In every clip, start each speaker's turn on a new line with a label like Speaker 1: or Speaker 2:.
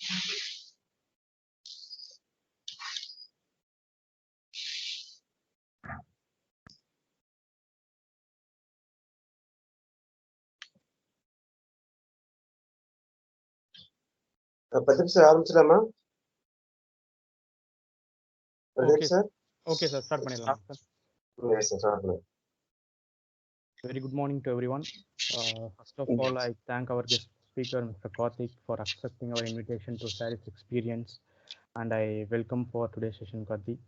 Speaker 1: Pradeep sir, ஆரம்பிச்சலாமா? Pradeep sir?
Speaker 2: Okay, sir. Start பண்ணிடலாம் sir.
Speaker 1: Yes, sir. Start பண்ணலாம்.
Speaker 2: Very good morning to everyone. First of all, I thank our guest speaker, Mr. Karthik, for accepting our invitation to share his experience. And I welcome for today's session, Karthik.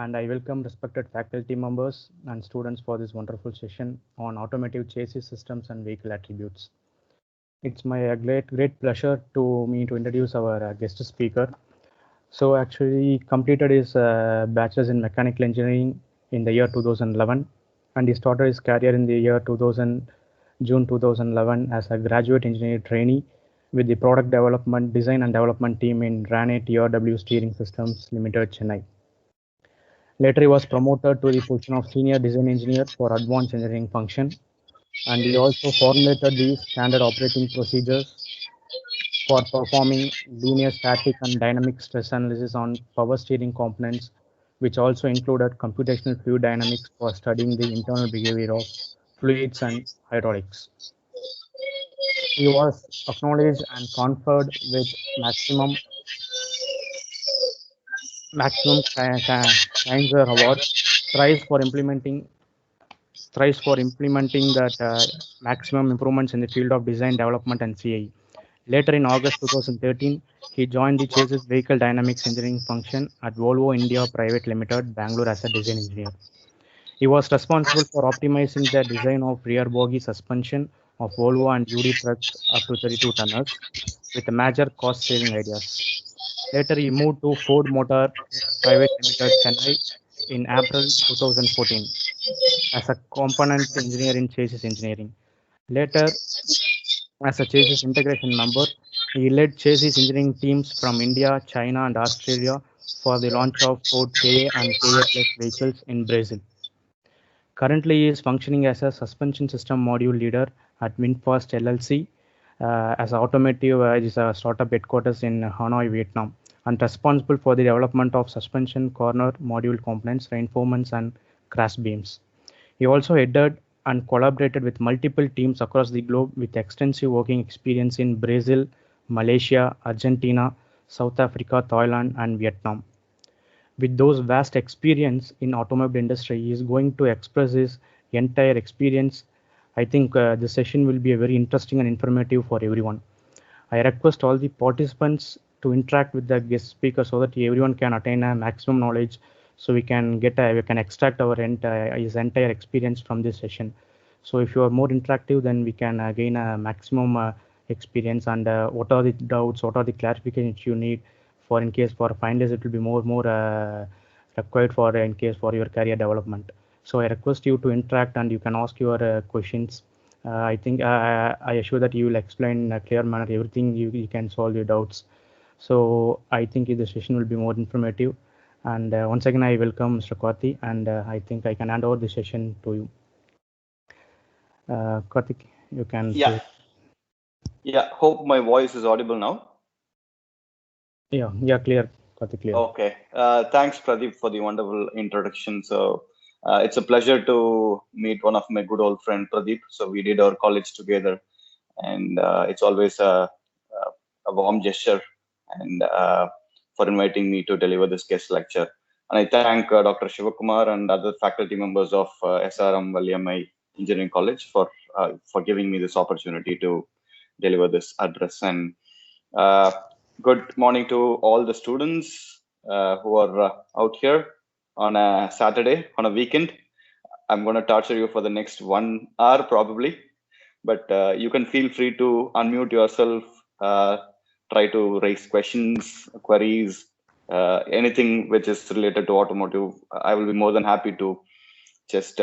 Speaker 2: And I welcome respected faculty members and students for this wonderful session on automotive chassis systems and vehicle attributes. It's my great pleasure to me to introduce our guest speaker. So actually he completed his bachelor's in mechanical engineering in the year 2011, and he started his career in the year 2000, June 2011 as a graduate engineer trainee with the product development, design and development team in Rane TRW Steering Systems Limited, Chennai. Later he was promoted to the position of senior design engineer for advanced engineering function, and he also formulated the standard operating procedures for performing linear static and dynamic stress analysis on power steering components, which also included computational fluid dynamics for studying the internal behavior of fluids and hydraulics. He was acknowledged and conferred with maximum Kainzer Award thrice for implementing that maximum improvements in the field of design development and CAE. Later in August 2013, he joined the Chassis Vehicle Dynamics Engineering function at Volvo India Private Limited, Bangalore as a design engineer. He was responsible for optimizing the design of rear bogie suspension of Volvo and UD trucks up to 32 tonners with major cost saving ideas. Later he moved to Ford Motor Private Limited, Chennai in April 2014 as a component engineer in chassis engineering. Later, as a chassis integration member, he led chassis engineering teams from India, China, and Australia for the launch of Ford Ka and Ka Plus vehicles in Brazil. Currently, he is functioning as a suspension system module leader at Winfast LLC, as automotive is a startup headquarters in Hanoi, Vietnam, and responsible for the development of suspension corner module components, reinforcements, and crash beams. He also headed and collaborated with multiple teams across the globe with extensive working experience in Brazil, Malaysia, Argentina, South Africa, Thailand, and Vietnam. With those vast experience in automobile industry, he is going to express his entire experience. I think this session will be a very interesting and informative for everyone. I request all the participants to interact with the guest speaker so that everyone can attain a maximum knowledge, so we can extract our his entire experience from this session. So if you are more interactive, then we can gain a maximum experience, and what are the doubts, what are the clarifications you need for in case for finalists, it will be more required for in case for your career development. So I request you to interact and you can ask your questions. I think I assure that you will explain in a clear manner everything, you can solve your doubts. So I think the session will be more informative. And once again, I welcome Mr. Karthik, and I think I can hand over the session to you. Karthik, you can.
Speaker 3: Yeah. Hope my voice is audible now.
Speaker 2: Yeah, clear. Karthik, clear.
Speaker 3: Okay. Thanks, Pradeep, for the wonderful introduction. So it's a pleasure to meet one of my good old friend, Pradeep. So we did our college together, and it's always a warm gesture and for inviting me to deliver this guest lecture. And I thank Dr. Shivakumar and other faculty members of SRM Valiamai Engineering College for giving me this opportunity to deliver this address. And good morning to all the students who are out here on a Saturday, on a weekend. I'm going to torture you for the next 1 hour probably, but you can feel free to unmute yourself, try to raise questions, queries, anything which is related to automotive. I will be more than happy to just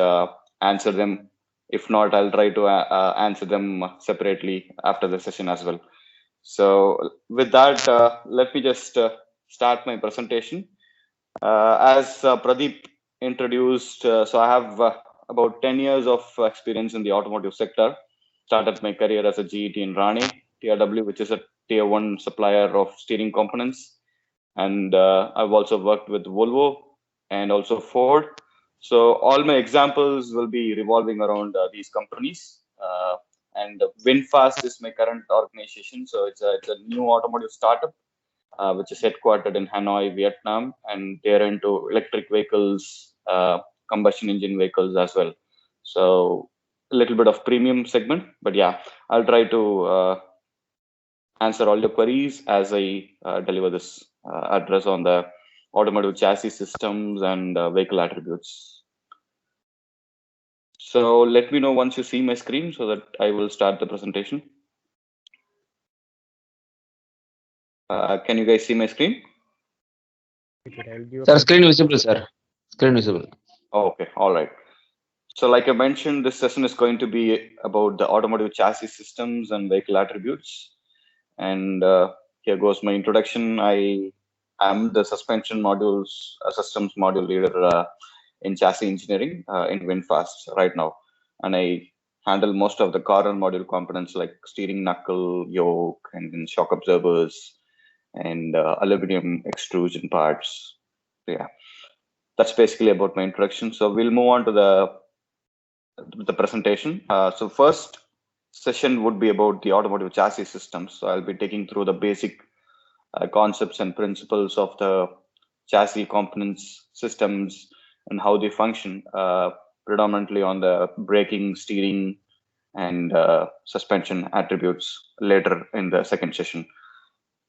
Speaker 3: answer them. If not, I'll try to answer them separately after the session as well. So with that, let me just start my presentation. As Pradeep introduced, so I have about 10 years of experience in the automotive sector. Started my career as a GET in Rane TRW, which is a tier 1 supplier of steering components. And I've also worked with Volvo and also Ford. So all my examples will be revolving around these companies. And VinFast is my current organization. So it's a new automotive startup, which is headquartered in Hanoi, Vietnam, and they're into electric vehicles, combustion engine vehicles as well. So a little bit of premium segment, but yeah, I'll try to answer all your queries as I deliver this address on the automotive chassis systems and vehicle attributes. So let me know once you see my screen so that I will start the presentation. Can you guys see my screen?
Speaker 4: Sir, screen visible, sir. Screen visible.
Speaker 3: Oh, okay, all right. So like I mentioned, this session is going to be about the automotive chassis systems and vehicle attributes. And here goes my introduction. I am the suspension modules, systems module leader in chassis engineering in VinFast right now. And I handle most of the car and module components like steering knuckle, yoke, and then shock absorbers, and aluminum extrusion parts. So yeah, that's basically about my introduction. So we'll move on to the presentation. So first session would be about the automotive chassis systems. So I'll be taking through the basic concepts and principles of the chassis components, systems, and how they function, predominantly on the braking, steering, and suspension attributes later in the second session.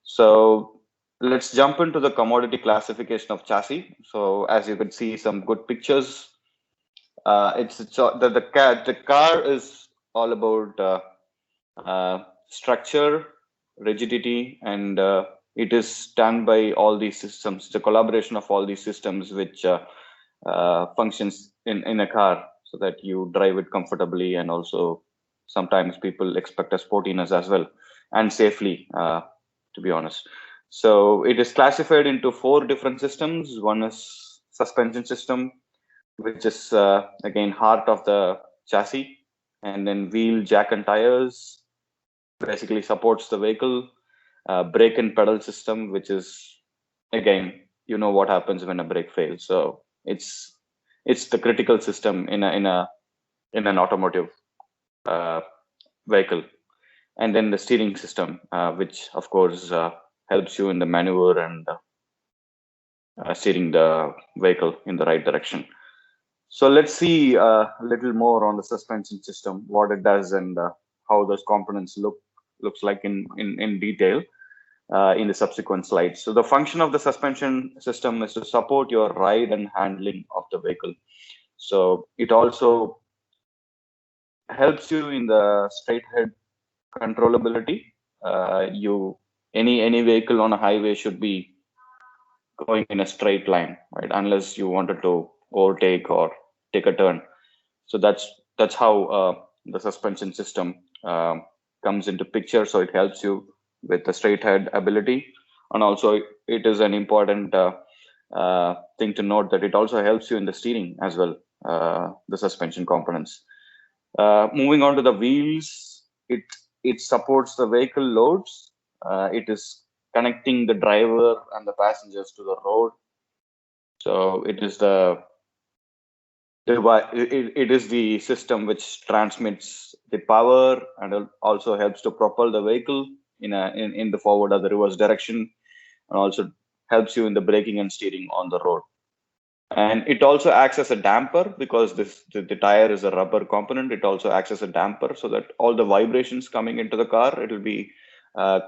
Speaker 3: So let's jump into the commodity classification of chassis. So as you can see some good pictures, the car is all about structure, rigidity, and it is done by all these systems. The collaboration of all these systems which functions in a car so that you drive it comfortably, and also sometimes people expect a sportiness as well and safely, to be honest. So it is classified into 4 different systems. One is suspension system, which is again heart of the chassis, and then wheel, jack, and tires basically supports the vehicle. Brake and pedal system, which is again, you know what happens when a brake fails. So it's the critical system in an automotive vehicle. And then the steering system, which of course helps you in the maneuver and steering the vehicle in the right direction. So let's see a little more on the suspension system, what it does, and how those components looks like in detail in the subsequent slides. So the function of the suspension system is to support your ride and handling of the vehicle. So it also helps you in the straight head controllability. Any vehicle on a highway should be going in a straight line, right? Unless you wanted to overtake or take a turn. So that's how the suspension system comes into picture. So it helps you with the straight head ability, and also it is an important thing to note that it also helps you in the steering as well, the suspension components. Moving on to the wheels, it supports the vehicle loads. It is connecting the driver and the passengers to the road. So it is it is the system which transmits the power and also helps to propel the vehicle in the forward or the reverse direction, and also helps you in the braking and steering on the road. And it also acts as a damper, because the tire is a rubber component. It also acts as a damper so that all the vibrations coming into the car, it will be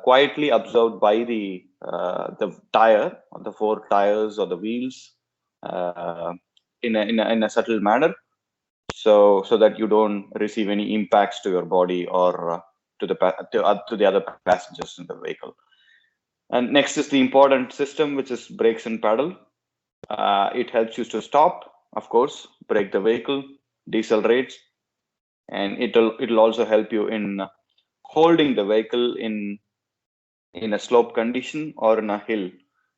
Speaker 3: quietly absorbed by the tire, or the 4 tires or the wheels, in a subtle manner, so that you don't receive any impacts to your body or to the other passengers in the vehicle. And next is the important system, which is brakes and pedal. It helps you to stop, of course, brake the vehicle, decelerate, and it'll also help you in holding the vehicle in a slope condition or in a hill.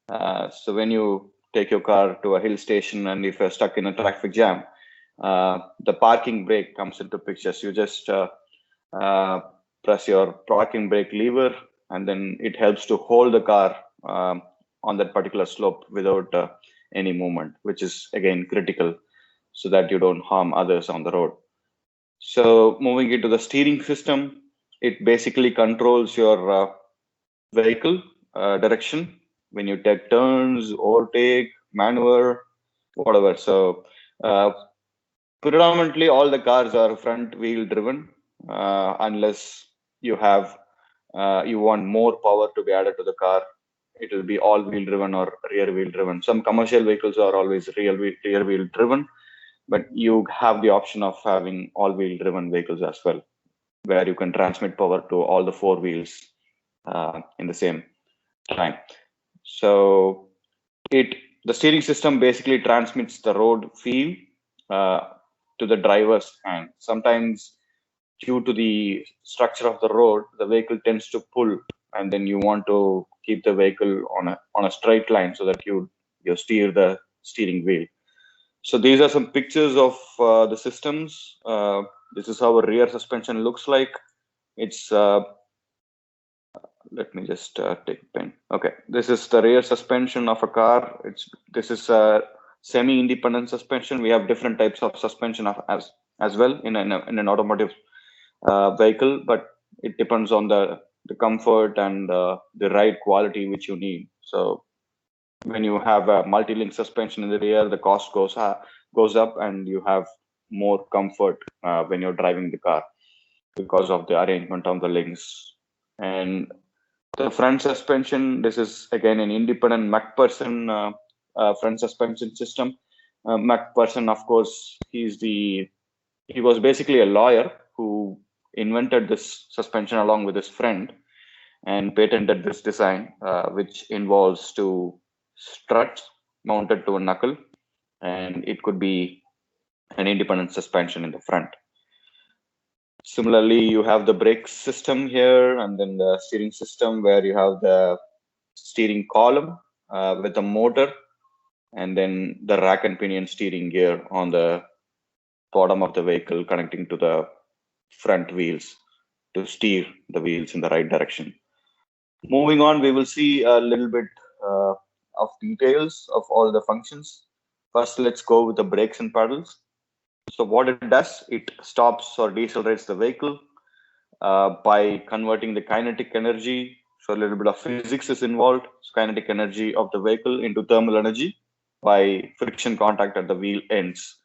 Speaker 3: So when you take your car to a hill station, and if you're stuck in a traffic jam, the parking brake comes into picture. So you just press your parking brake lever, and then it helps to hold the car on that particular slope without any movement, which is again critical so that you don't harm others on the road. So moving into the steering system, it basically controls your vehicle direction when you take turns, overtake, maneuver, whatever. So predominantly all the cars are front wheel driven, unless you have you want more power to be added to the car. It will be all wheel driven or rear wheel driven. Some commercial vehicles are always rear wheel driven, but you have the option of having all wheel driven vehicles as well, where you can transmit power to all the four wheels in the same time. So the steering system basically transmits the road feel to the driver's hand. Sometimes due to the structure of the road, the vehicle tends to pull, and then you want to keep the vehicle on a straight line so that you steer the steering wheel. So these are some pictures of the systems. This is how a rear suspension looks like. It's let me just take a pen. Okay, this is the rear suspension of a car. This is a semi-independent suspension. We have different types of suspension as well in an automotive vehicle, but it depends on the comfort and the ride quality which you need. So when you have a multi-link suspension in the rear, the cost goes up, and you have more comfort when you're driving the car because of the arrangement of the links. And the front suspension, this is again an independent MacPherson front suspension system. MacPherson, of course, he was basically a lawyer who invented this suspension along with his friend and patented this design, which involves two struts mounted to a knuckle, and it could be an independent suspension in the front. Similarly, you have the brake system here, and then the steering system where you have the steering column with a motor, and then the rack and pinion steering gear on the bottom of the vehicle connecting to the front wheels to steer the wheels in the right direction. Moving on, we will see a little bit of details of all the functions. First, let's go with the brakes and pedals. So what it does, it stops or decelerates the vehicle by converting the kinetic energy. So a little bit of physics is involved. So kinetic energy of the vehicle into thermal energy by friction contact at the wheel ends.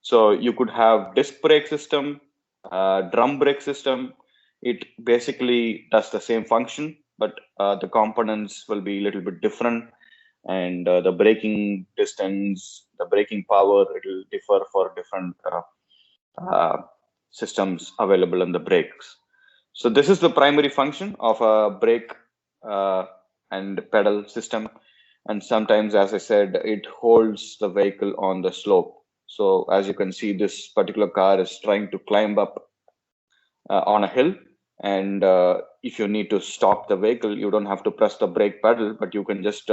Speaker 3: So you could have disc brake system, drum brake system. It basically does the same function, but the components will be a little bit different, and the braking distance, the braking power, it will differ for different systems available in the brakes. So this is the primary function of a brake and pedal system. And sometimes, as I said, it holds the vehicle on the slope. So as you can see, this particular car is trying to climb up on a hill. And if you need to stop the vehicle, you don't have to press the brake pedal, but you can just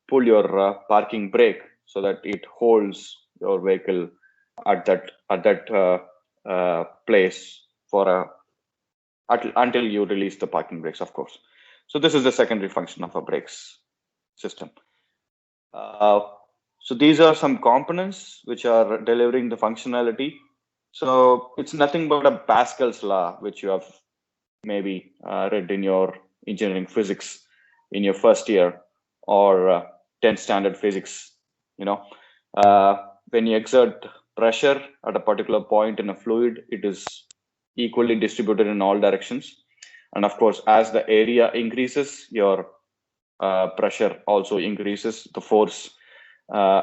Speaker 3: pull your parking brake so that it holds your vehicle at that place for until you release the parking brakes, of course. So this is the secondary function of a brakes system. So these are some components which are delivering the functionality. So it's nothing but a Pascal's law, which you have maybe read in your engineering physics in your first year, or 10th standard physics. When you exert pressure at a particular point in a fluid, it is equally distributed in all directions. And of course, as the area increases, your pressure also increases. The force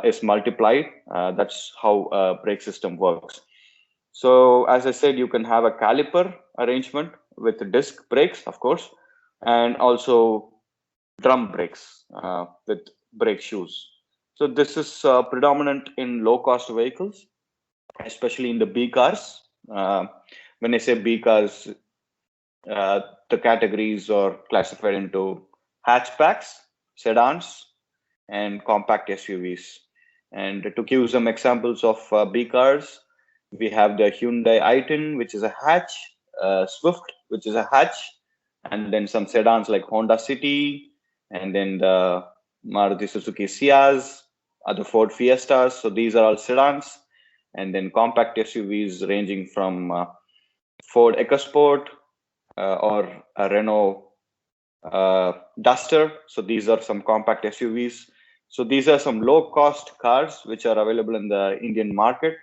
Speaker 3: is multiplied. That's how a brake system works. So as I said, you can have a caliper arrangement with disc brakes, of course, and also drum brakes with brake shoes. So this is predominant in low-cost vehicles, especially in the B cars. When I say B cars, the categories are classified into hatchbacks, sedans, and compact SUVs. And to give some examples of B cars, we have the Hyundai i10, which is a hatch, Swift, which is a hatch, and then some sedans like Honda City, and then the Maruti Suzuki Ciaz, other Ford Fiestas. So these are all sedans, and then compact SUVs ranging from Ford EcoSport or a Renault Duster. So these are some compact SUVs. So these are some low-cost cars which are available in the Indian market,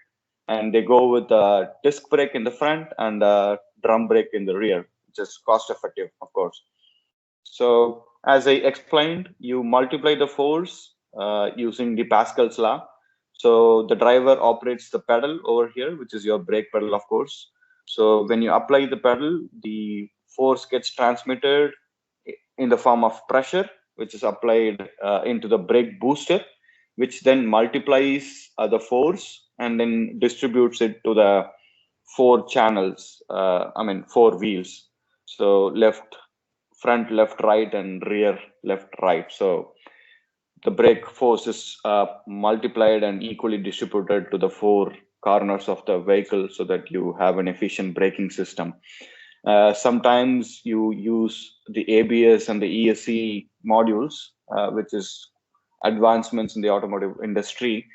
Speaker 3: and they go with a disc brake in the front and a drum brake in the rear, which is cost-effective, of course. So as I explained, you multiply the force using the Pascal's law. So the driver operates the pedal over here, which is your brake pedal, of course. So when you apply the pedal, the force gets transmitted in the form of pressure, which is applied into the brake booster, which then multiplies the force and then distributes it to the four channels, four wheels. So front, left, right, and rear, left, right. So the brake force is multiplied and equally distributed to the four corners of the vehicle so that you have an efficient braking system. Sometimes you use the ABS and the ESC modules, which is advancements in the automotive industry.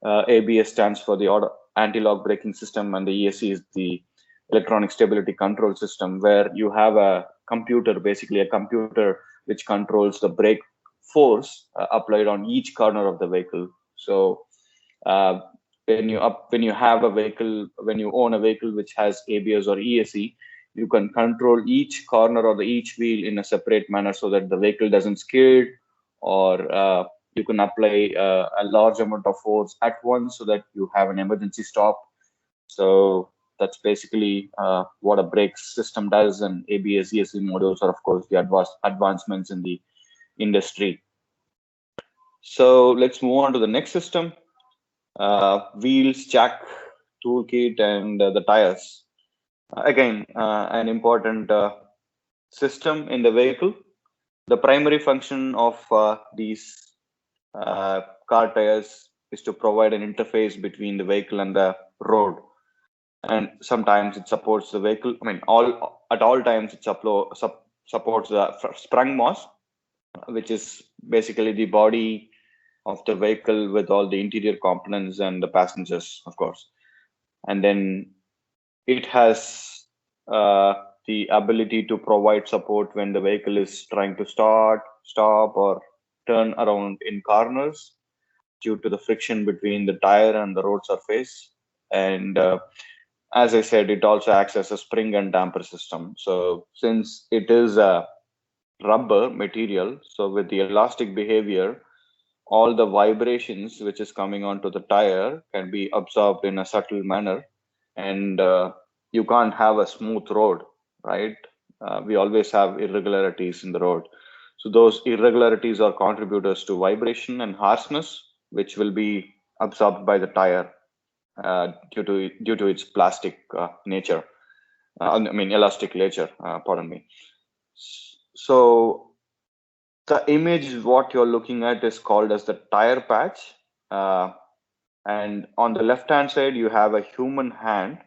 Speaker 3: ABS stands for the anti-lock braking system, and the ESC is the electronic stability control system, where you have a computer, basically a computer which controls the brake force applied on each corner of the vehicle. So when you own a vehicle which has ABS or ESC, you can control each corner or each wheel in a separate manner so that the vehicle doesn't skid, or you can apply a large amount of force at once so that you have an emergency stop. So that's basically what a brake system does, and ABS, ESC modules are, of course, the advancements in the industry. So let's move on to the next system. Wheels, jack, toolkit, and the tires. Again, an important system in the vehicle. The primary function of these car tires is to provide an interface between the vehicle and the road. And sometimes it supports the vehicle. At all times it supports the sprung moss, which is basically the body of the vehicle with all the interior components and the passengers, of course. And then it has the ability to provide support when the vehicle is trying to start, stop, or turn around in corners due to the friction between the tire and the road surface. And as I said, it also acts as a spring and damper system. So since it is a rubber material, so with the elastic behavior, all the vibrations which is coming onto the tire can be absorbed in a subtle manner, and you can't have a smooth road, right? We always have irregularities in the road. So those irregularities are contributors to vibration and harshness, which will be absorbed by the tire due to its plastic nature. Elastic nature. Pardon me. So the image what you're looking at is called as the tire patch, and on the left hand side you have a human hand.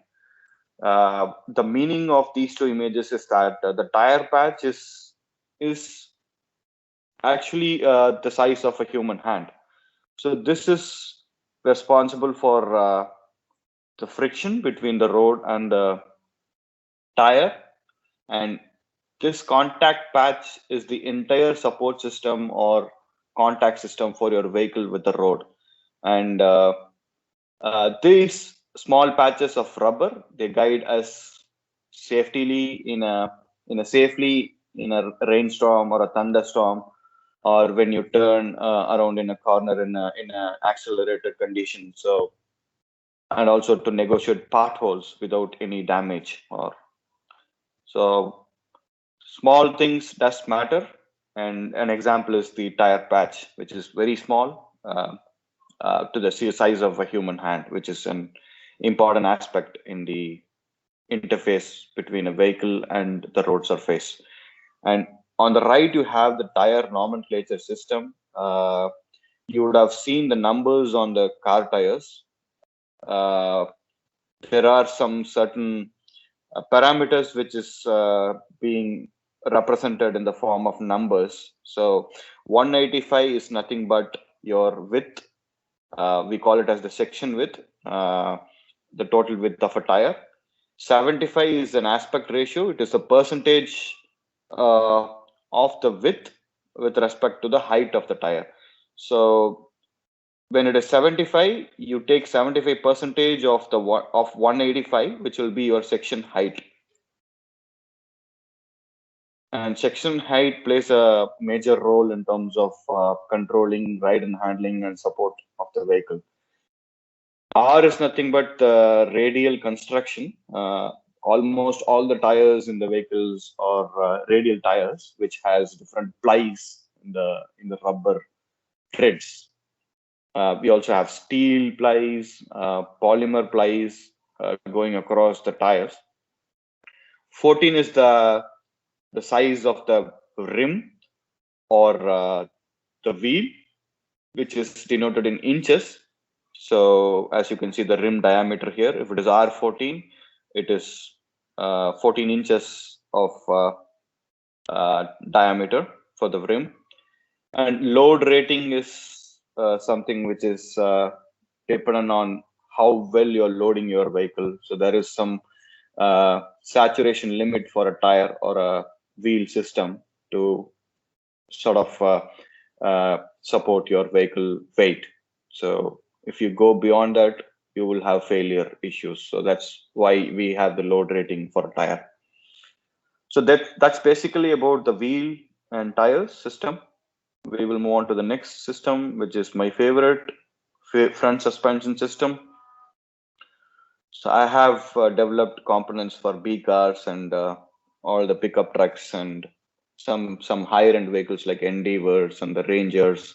Speaker 3: The meaning of these two images is that the tire patch is actually the size of a human hand. So this is responsible for the friction between the road and the tire, and this contact patch is the entire support system or contact system for your vehicle with the road. And these small patches of rubber, they guide us safely in a rainstorm or a thunderstorm, or when you turn around in a corner in a accelerated condition. So, and also to negotiate potholes without any damage. So small things does matter, and an example is the tire patch, which is very small to the size of a human hand, which is an important aspect in the interface between a vehicle and the road surface. And on the right, you have the tire nomenclature system. You would have seen the numbers on the car tires. There are some certain parameters which is being represented in the form of numbers. So 185 is nothing but your width. We call it as the section width, the total width of a tire. 75 is an aspect ratio. It is a percentage of the width with respect to the height of the tire. So when it is 75, you take 75 percentage of the of 185, which will be your section height. And section height plays a major role in terms of controlling ride and handling and support of the vehicle. R is nothing but the radial construction. Almost all the tires in the vehicles are radial tires, which has different plies in the rubber threads. We also have steel plies, polymer plies going across the tires. 14 is the size of the rim or the wheel, which is denoted in inches. So as you can see, the rim diameter here, if it is R14, it is 14 inches of diameter for the rim. And load rating is something which is dependent on how well you're loading your vehicle. So there is some saturation limit for a tire or a wheel system to sort of support your vehicle weight. So if you go beyond that, you will have failure issues. So that's why we have the load rating for a tire. So that's basically about the wheel and tires system. We will move on to the next system, which is my favorite, front suspension system. So I have developed components for B cars and all the pickup trucks and some higher end vehicles like Endeavors and the Rangers.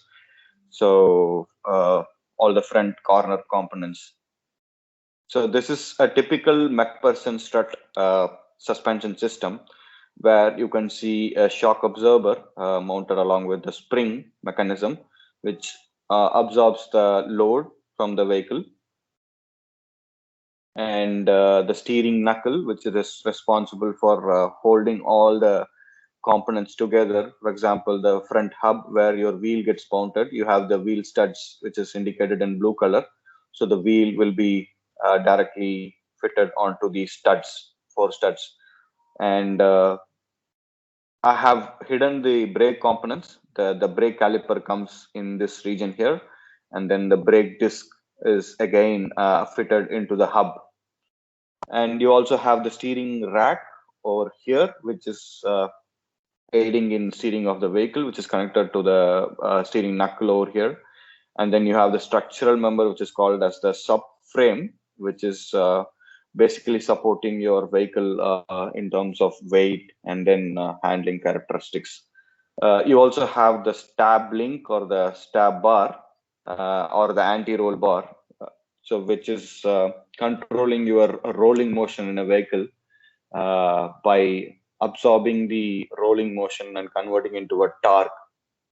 Speaker 3: So all the front corner components. So this is a typical MacPherson strut suspension system, where you can see a shock absorber mounted along with the spring mechanism, which absorbs the load from the vehicle, and the steering knuckle, which is responsible for holding all the components together. For example, the front hub where your wheel gets mounted, you have the wheel studs, which is indicated in blue color. So the wheel will be directly fitted onto these studs, 4 studs. And I have hidden the brake components. The brake caliper comes in this region here, and then the brake disc is again fitted into the hub. And you also have the steering rack over here, which is aiding in steering of the vehicle, which is connected to the steering knuckle over here. And then you have the structural member, which is called as the subframe, which is basically supporting your vehicle in terms of weight and then handling characteristics. You also have the stab link or the stab bar or the anti-roll bar, so which is controlling your rolling motion in a vehicle by absorbing the rolling motion and converting into a torque.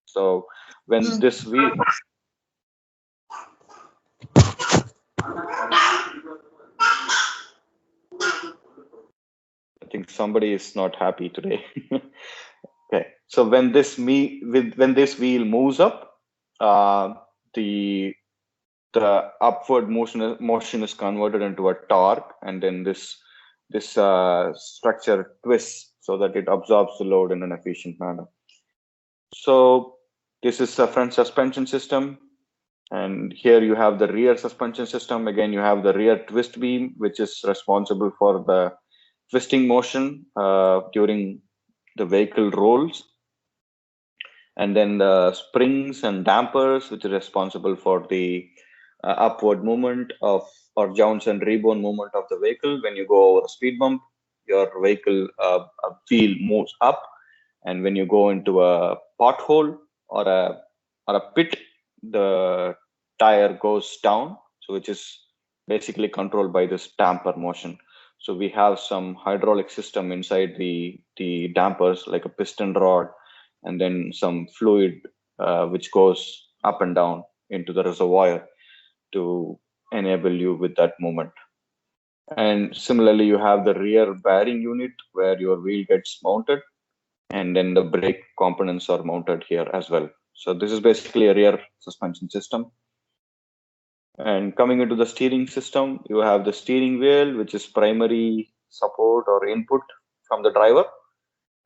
Speaker 3: So when this wheel, I think somebody is not happy today. Okay, so when this wheel moves up, the upward motion is converted into a torque, and then this structure twists so that it absorbs the load in an efficient manner. So this is a front suspension system, and here you have the rear suspension system. Again, you have the rear twist beam, which is responsible for the twisting motion during the vehicle rolls, and then the springs and dampers, which are responsible for the upward movement of, or jounce and rebound movement of the vehicle. When you go over a speed bump, your vehicle wheel moves up, and when you go into a pothole or a pit, the tire goes down. So which is basically controlled by this damper motion. So we have some hydraulic system inside the dampers, like a piston rod, and then some fluid which goes up and down into the reservoir to enable you with that movement. And similarly, you have the rear bearing unit where your wheel gets mounted, and then the brake components are mounted here as well. So this is basically a rear suspension system. And coming into the steering system, you have the steering wheel, which is primary support or input from the driver,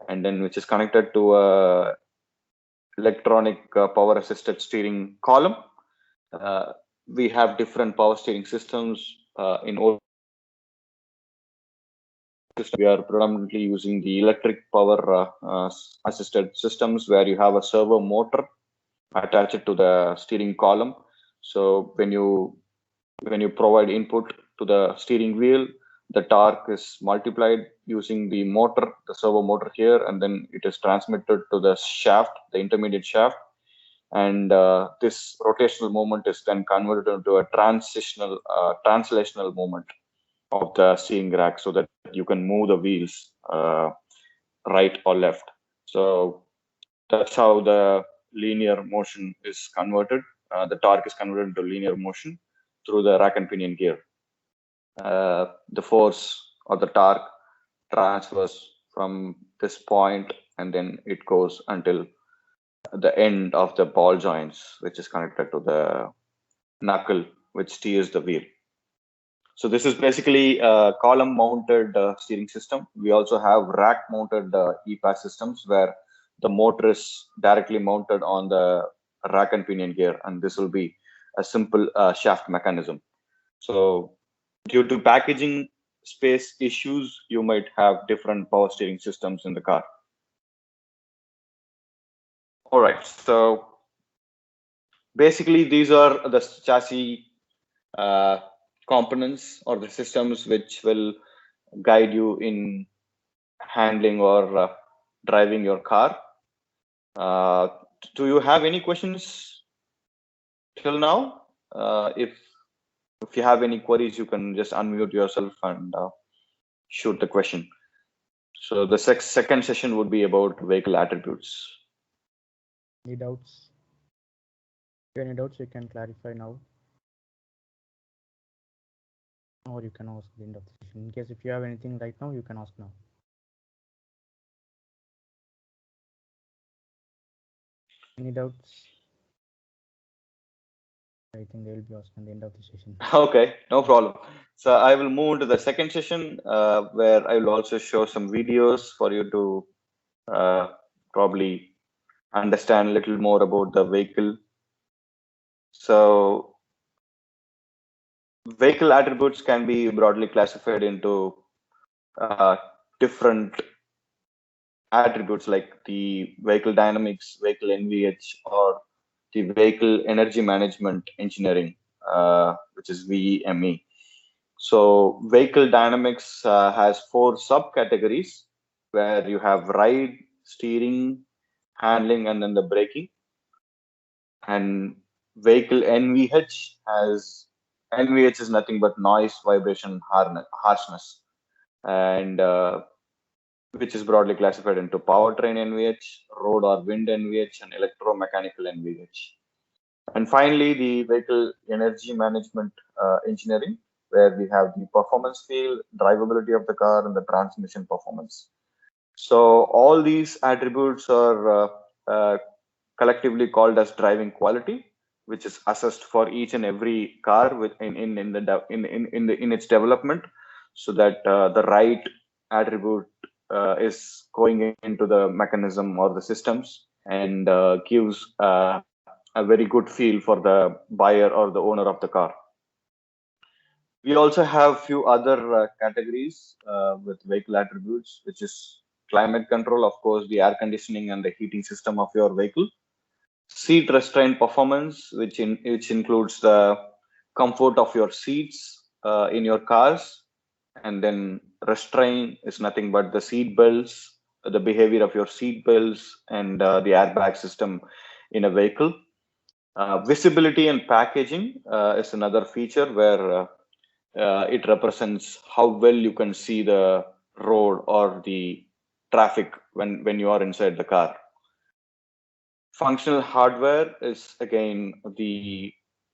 Speaker 3: and then which is connected to a electronic power assisted steering column. We have different power steering systems in all. We are predominantly using the electric power assisted systems where you have a servo motor attached to the steering column. So when you provide input to the steering wheel, the torque is multiplied using the motor, the servo motor here, and then it is transmitted to the shaft, the intermediate shaft. And this rotational moment is then converted into a translational moment of the steering rack so that you can move the wheels right or left. So that's how the linear motion is converted. The torque is converted into linear motion through the rack and pinion gear. The force or the torque transfers from this point and then it goes until the end of the ball joints, which is connected to the knuckle, which steers the wheel. So this is basically a column mounted steering system. We also have rack mounted EPAS systems where the motor is directly mounted on the rack and pinion gear, and this will be a simple shaft mechanism. So due to packaging space issues, you might have different power steering systems in the car. All right, so basically these are the chassis components or the systems which will guide you in handling or driving your car. Do you have any questions till now? If you have any queries, you can just unmute yourself and shoot the question. So the second session would be about vehicle attributes.
Speaker 2: Any doubts? If you have any doubts, you can clarify now. Or you can ask at the end of the session. In case if you have anything right now, you can ask now. Any doubts? I think they will be asked at the end of the session.
Speaker 3: Okay, no problem. So I will move to the second session where I will also show some videos for you to probably understand a little more about the vehicle. So vehicle attributes can be broadly classified into different attributes like the vehicle dynamics, vehicle NVH, or the vehicle energy management engineering, which is VEME. So vehicle dynamics has 4 subcategories where you have ride, steering, handling, and then the braking. And vehicle NVH is nothing but noise, vibration, harshness, and which is broadly classified into powertrain NVH, road or wind NVH, and electromechanical NVH. And finally, the vehicle energy management engineering, where we have the performance field, drivability of the car, and the transmission performance. So all these attributes are collectively called as driving quality, which is assessed for each and every car in its development, so that the right attribute is going into the mechanism or the systems and gives a very good feel for the buyer or the owner of the car. We also have few other categories with vehicle attributes, which is climate control, of course, the air conditioning and the heating system of your vehicle. Seat restraint performance, which includes the comfort of your seats in your cars. And then restraint is nothing but the seat belts, the behavior of your seat belts, and the airbag system in a vehicle. Visibility and packaging is another feature where it represents how well you can see the road or the traffic when you are inside the car. Functional hardware is again the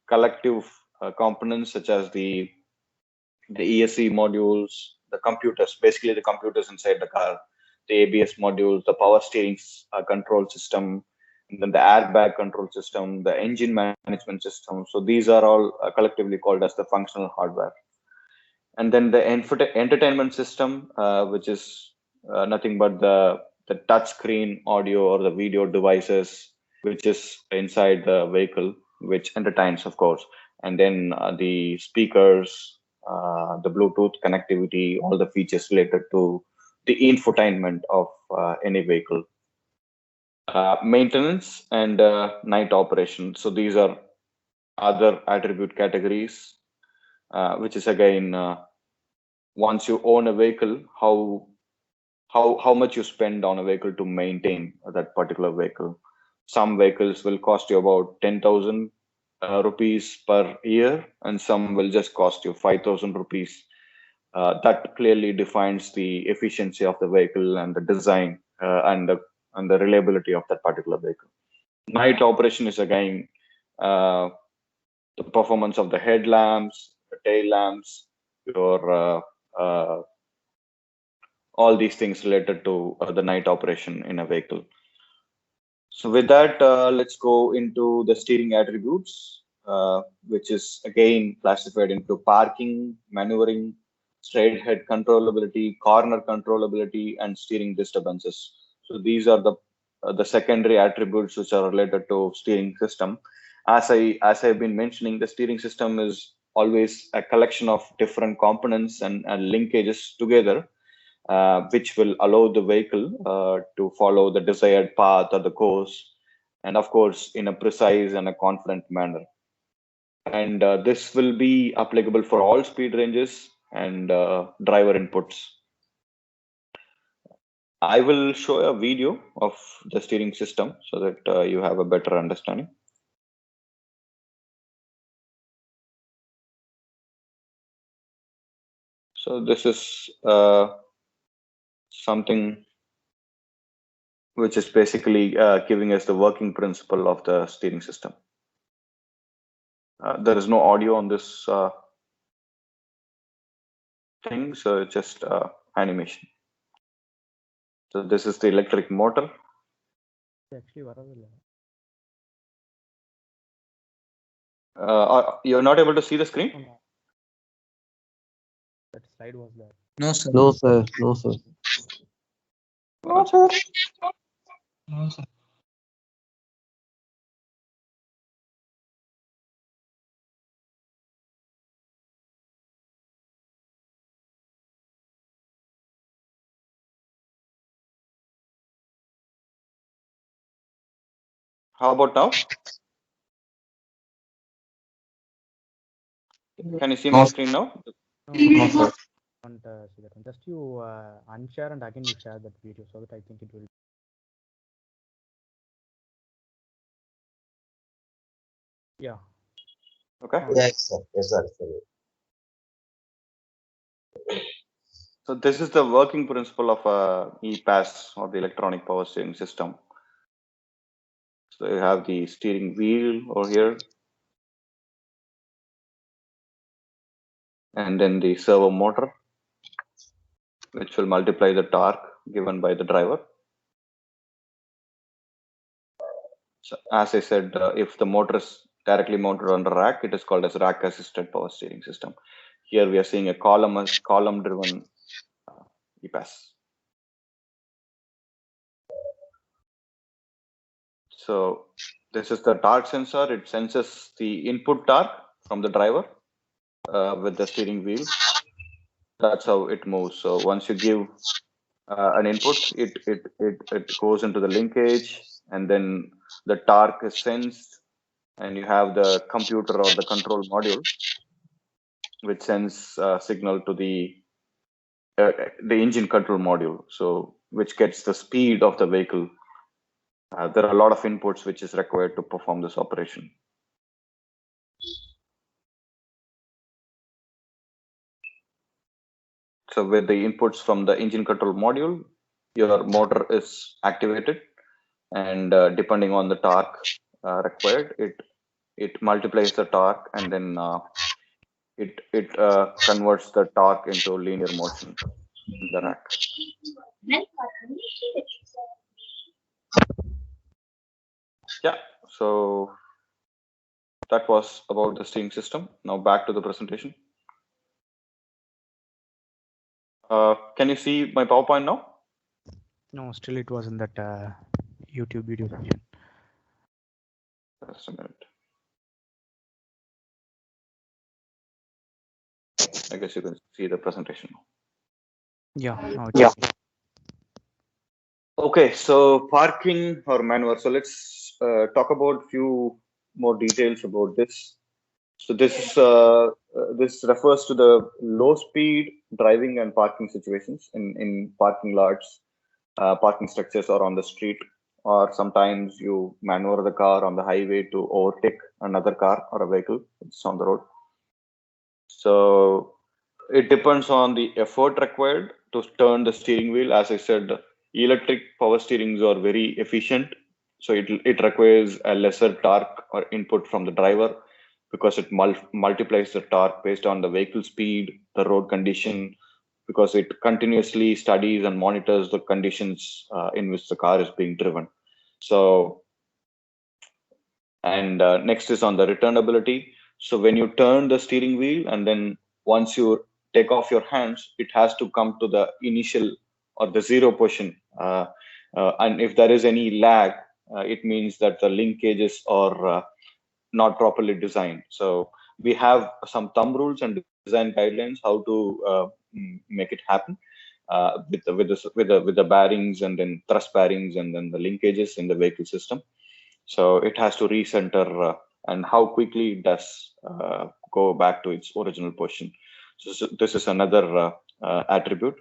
Speaker 3: collective components such as the ESC modules, the computers, basically the computers inside the car, the ABS modules, the power steering control system, and then the airbag control system, the engine management system. So these are all collectively called as the functional hardware. And then the entertainment system, which is nothing but the touch screen audio or the video devices, which is inside the vehicle, which entertains, of course. And then the speakers, the Bluetooth connectivity, all the features related to the infotainment of any vehicle. Maintenance and night operation. So these are other attribute categories, which is again, once you own a vehicle, how much you spend on a vehicle to maintain that particular vehicle. Some vehicles will cost you about 10,000 rupees per year, and some will just cost you 5,000 rupees. That clearly defines the efficiency of the vehicle and the design and the reliability of that particular vehicle. Night operation is again the performance of the headlamps, the tail lamps, your all these things related to the night operation in a vehicle. So with that, let's go into the steering attributes, which is again classified into parking, maneuvering, straight head controllability, corner controllability, and steering disturbances. So these are the secondary attributes which are related to steering system. As I've been mentioning, the steering system is always a collection of different components and linkages together, which will allow the vehicle to follow the desired path or the course, and of course in a precise and a confident manner. And this will be applicable for all speed ranges and driver inputs. I will show a video of the steering system so that you have a better understanding. So this is something which is basically giving us the working principle of the steering system. There is no audio on this thing, so it's just animation. So this is the electric motor.
Speaker 2: Actually,
Speaker 3: you're not able to see the screen?
Speaker 2: that slide was there.
Speaker 5: No, sir.
Speaker 4: No, sir. No, sir.
Speaker 1: No, sir.
Speaker 5: No, sir.
Speaker 3: How about now? Can you see my screen now?
Speaker 2: No,
Speaker 4: sir.
Speaker 2: can't see that one. Just you unshare and again you share that video so that I think it will. Yeah.
Speaker 3: Okay.
Speaker 1: Yes, sir. Yes, sir.
Speaker 3: So this is the working principle of EPAS, or the electronic power steering system. So you have the steering wheel over here, and then the servo motor, which will multiply the torque given by the driver. So as I said, if the motor is directly mounted on the rack, it is called as rack assisted power steering system. Here we are seeing a column driven EPAS. So this is the torque sensor. It senses the input torque from the driver with the steering wheel. That's how it moves. So once you give an input, it goes into the linkage, and then the torque is sensed, and you have the computer or the control module, which sends signal to the engine control module, so which gets the speed of the vehicle. There are a lot of inputs which is required to perform this operation. So with the inputs from the engine control module, your motor is activated, and depending on the torque required, it multiplies the torque, and then it converts the torque into linear motion in the rack. Yeah, so that was about the steering system. Now back to the presentation. Can you see my PowerPoint now?
Speaker 2: No, still it was in that YouTube video section.
Speaker 3: Just a minute. I guess you can see the presentation now.
Speaker 2: Yeah, now it's okay.
Speaker 3: Okay, so parking or maneuver. So let's talk about few more details about this. So this refers to the low speed driving and parking situations in parking lots, parking structures, or on the street, or sometimes you maneuver the car on the highway to overtake another car or a vehicle that's on the road. So it depends on the effort required to turn the steering wheel. As I said, electric power steerings are very efficient. So it requires a lesser torque or input from the driver because it multiplies the torque based on the vehicle speed, the road condition, because it continuously studies and monitors the conditions in which the car is being driven. So, and next is on the returnability. So when you turn the steering wheel and then once you take off your hands, it has to come to the initial or the zero position. And if there is any lag, it means that the linkages are not properly designed. So we have some thumb rules and design guidelines how to make it happen with the bearings and then thrust bearings and then the linkages in the vehicle system. So it has to recenter and how quickly it does go back to its original position. So this is another attribute.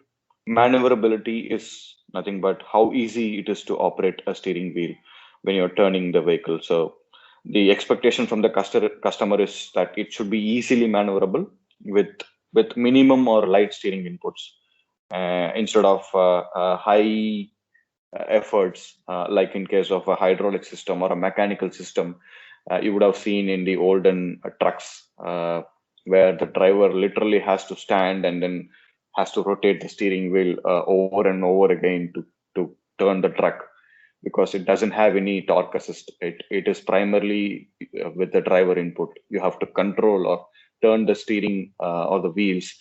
Speaker 3: Maneuverability is nothing but how easy it is to operate a steering wheel when you're turning the vehicle. So the expectation from the customer is that it should be easily maneuverable with minimum or light steering inputs instead of high efforts, like in case of a hydraulic system or a mechanical system. You would have seen in the olden trucks where the driver literally has to stand and then has to rotate the steering wheel over and over again to turn the truck because it doesn't have any torque assist. It is primarily with the driver input. You have to control or turn the steering or the wheels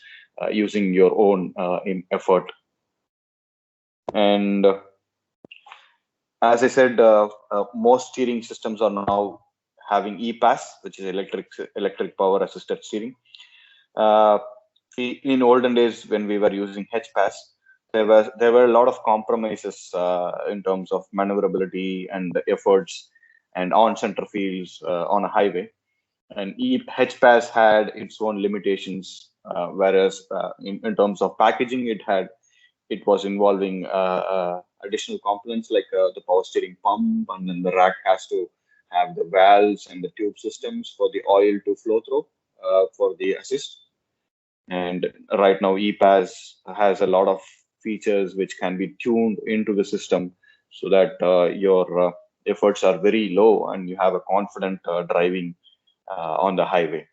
Speaker 3: using your own effort. And as I said, most steering systems are now having EPAS, which is electric power assisted steering. In olden days, when we were using HPAS, there were a lot of compromises in terms of maneuverability and efforts and on-center fields on a highway. And HPAS had its own limitations, whereas in terms of packaging, it was involving additional components like the power steering pump, and then the rack has to have the valves and the tube systems for the oil to flow through for the assist. And right now, EPAS has a lot of features which can be tuned into the system so that your efforts are very low and you have a confident driving on the highway.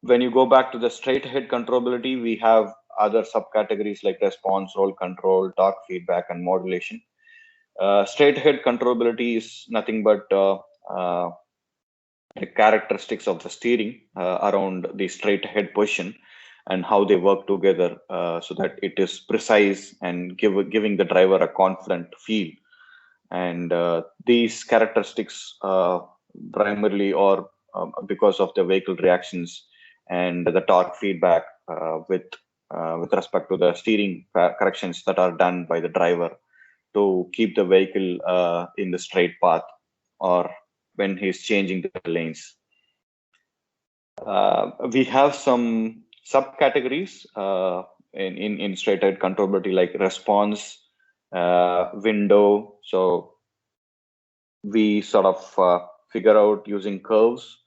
Speaker 3: When you go back to the straight ahead controllability, we have other subcategories like response, roll control, torque feedback, and modulation. Straight ahead controllability is nothing but the characteristics of the steering around the straight ahead position and how they work together so that it is precise and giving the driver a confident feel. And these characteristics primarily are because of the vehicle reactions and the torque feedback with respect to the steering corrections that are done by the driver to keep the vehicle in the straight path or when he's changing the lanes. We have some subcategories in straight ahead controllability like response, window. So we sort of figure out using curves.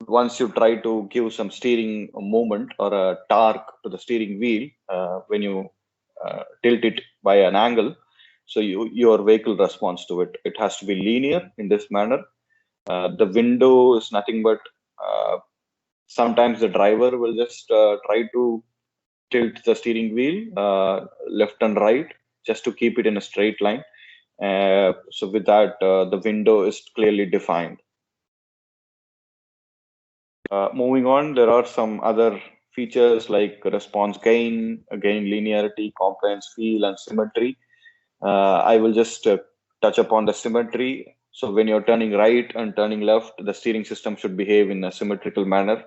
Speaker 3: Once you try to give some steering movement or a torque to the steering wheel, when you tilt it by an angle, so your vehicle responds to it. It has to be linear in this manner. The window is nothing but sometimes the driver will just try to tilt the steering wheel left and right just to keep it in a straight line. So with that, the window is clearly defined. Moving on, there are some other features like response gain, linearity, compliance feel, and symmetry. I will just touch upon the symmetry. So when you're turning right and turning left, the steering system should behave in a symmetrical manner.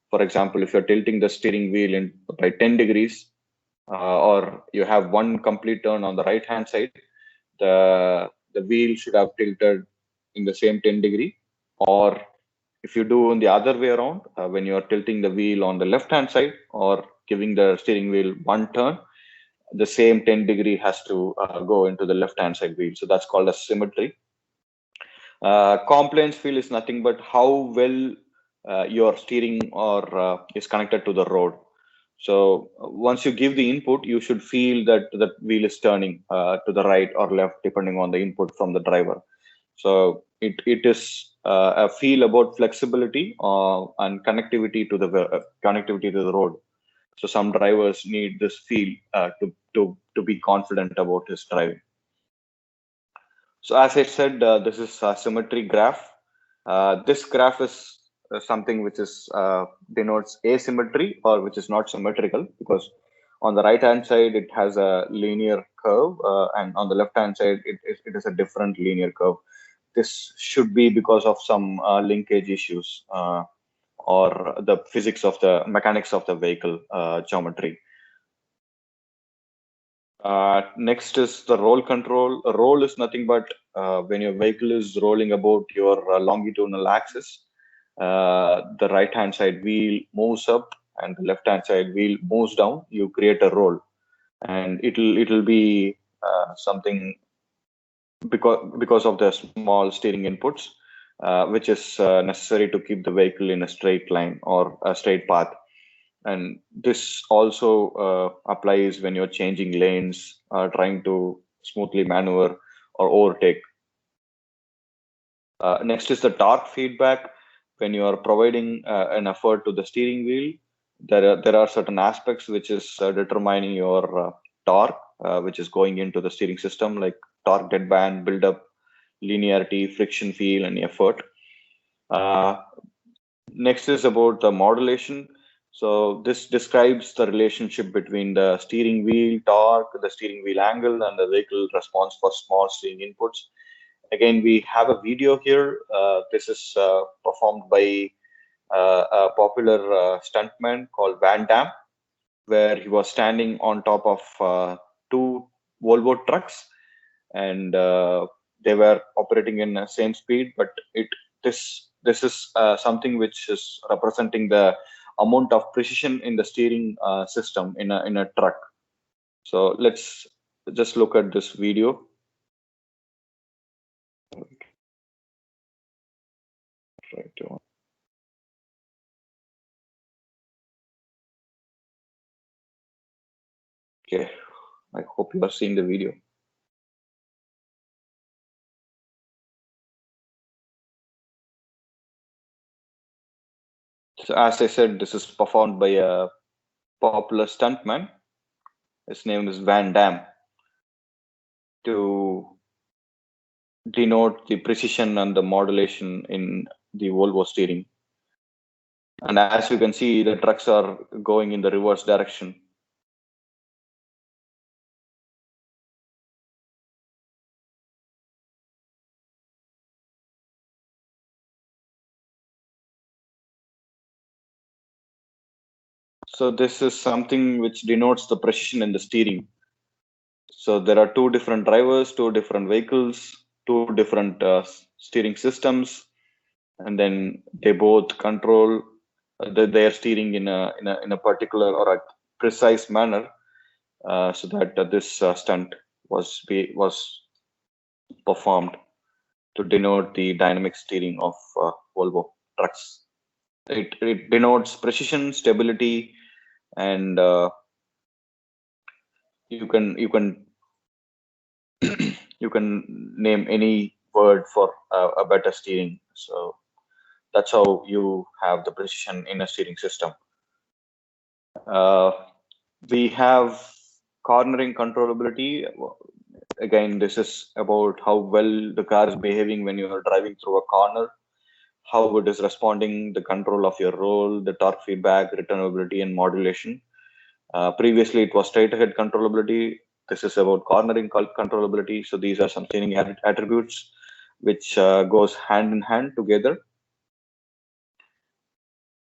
Speaker 3: For example, if you're tilting the steering wheel by 10 degrees, or you have one complete turn on the right hand side, the wheel should have tilted in the same 10 degree. Or if you do in the other way around, when you are tilting the wheel on the left hand side or giving the steering wheel one turn, the same 10 degree has to go into the left hand side wheel. So that's called a symmetry. Compliance feel is nothing but how well your steering or is connected to the road. So once you give the input, you should feel that the wheel is turning to the right or left, depending on the input from the driver. So it is a feel about flexibility and connectivity to the road. So some drivers need this feel to be confident about his driving. So as I said, this is a symmetry graph. This graph is something which is denotes asymmetry or which is not symmetrical, because on the right hand side it has a linear curve, and on the left hand side it is a different linear curve. This should be because of some linkage issues or the physics of the mechanics of the vehicle geometry. Next is the roll control. A roll is nothing but when your vehicle is rolling about your longitudinal axis, the right hand side wheel moves up and the left hand side wheel moves down. You create a roll, and it'll be something because of the small steering inputs, which is necessary to keep the vehicle in a straight line or a straight path. And this also applies when you're changing lanes, trying to smoothly maneuver or overtake. Next is the torque feedback. When you are providing an effort to the steering wheel, there are certain aspects which is determining your torque, which is going into the steering system, like torque deadband, buildup, linearity, friction feel, and effort. Next is about the modulation. So this describes the relationship between the steering wheel torque, the steering wheel angle, and the vehicle response for small steering inputs. Again, we have a video here. This is performed by a popular stuntman called Van Damme, where he was standing on top of two Volvo trucks, and they were operating in the same speed, but this is something which is representing the amount of precision in the steering system in a truck. So let's just look at this video. Okay, I hope you are seeing the video. So as I said, this is performed by a popular stuntman. His name is Van Damme, to denote the precision and the modulation in the Volvo steering. And as you can see, the trucks are going in the reverse direction. So this is something which denotes the precision in the steering. So there are two different drivers, two different vehicles, two different steering systems, and then they both control their steering in a particular or a precise manner, so that this stunt was performed to denote the dynamic steering of Volvo trucks. It denotes precision, stability, and you can you can name any word for a better steering. So that's how you have the precision in a steering system. We have cornering controllability. Again, this is about how well the car is behaving when you are driving through a corner, how it is responding, the control of your roll, the torque feedback, returnability, and modulation. Previously, it was straight ahead controllability. This is about cornering controllability. So these are some steering attributes which goes hand in hand together.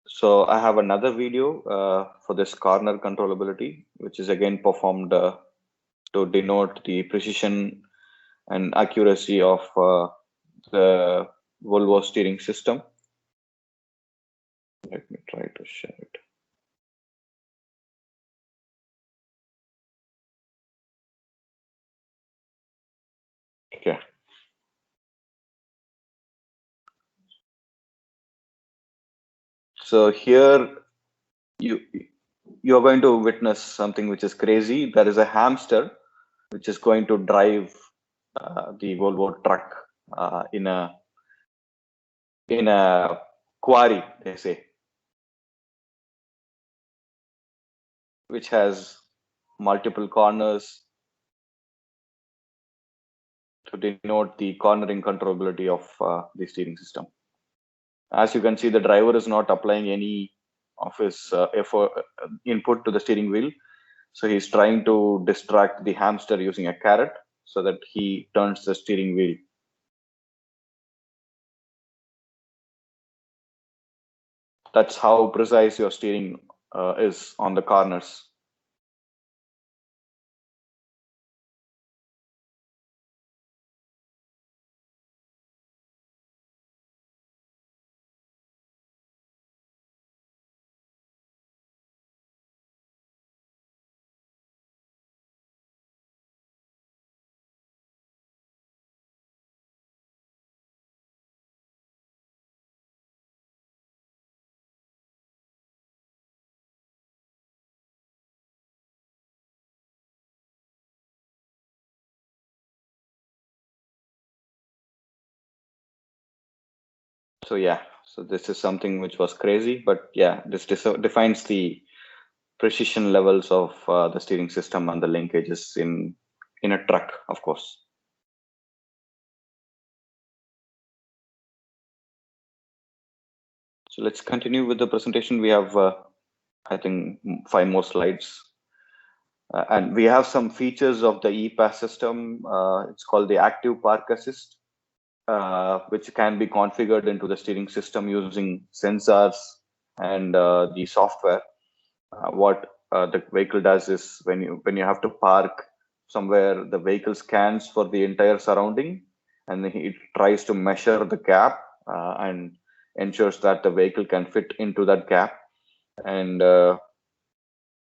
Speaker 3: So I have another video for this corner controllability, which is again performed to denote the precision and accuracy of the Volvo steering system. Let me try to share it. Okay. So here you're going to witness something which is crazy. There is a hamster which is going to drive the Volvo truck in a quarry, they say, which has multiple corners to denote the cornering controllability of the steering system. As you can see, the driver is not applying any of his effort input to the steering wheel. So he's trying to distract the hamster using a carrot so that he turns the steering wheel. That's how precise your steering is on the corners. So yeah, so this is something which was crazy, but yeah, this defines the precision levels of the steering system and the linkages in a truck, of course. So let's continue with the presentation. We have, I think, 5 more slides. And we have some features of the ePass system. It's called the Active Park Assist, which can be configured into the steering system using sensors and the software. What the vehicle does is when you have to park somewhere, the vehicle scans for the entire surrounding, and it tries to measure the gap and ensures that the vehicle can fit into that gap, and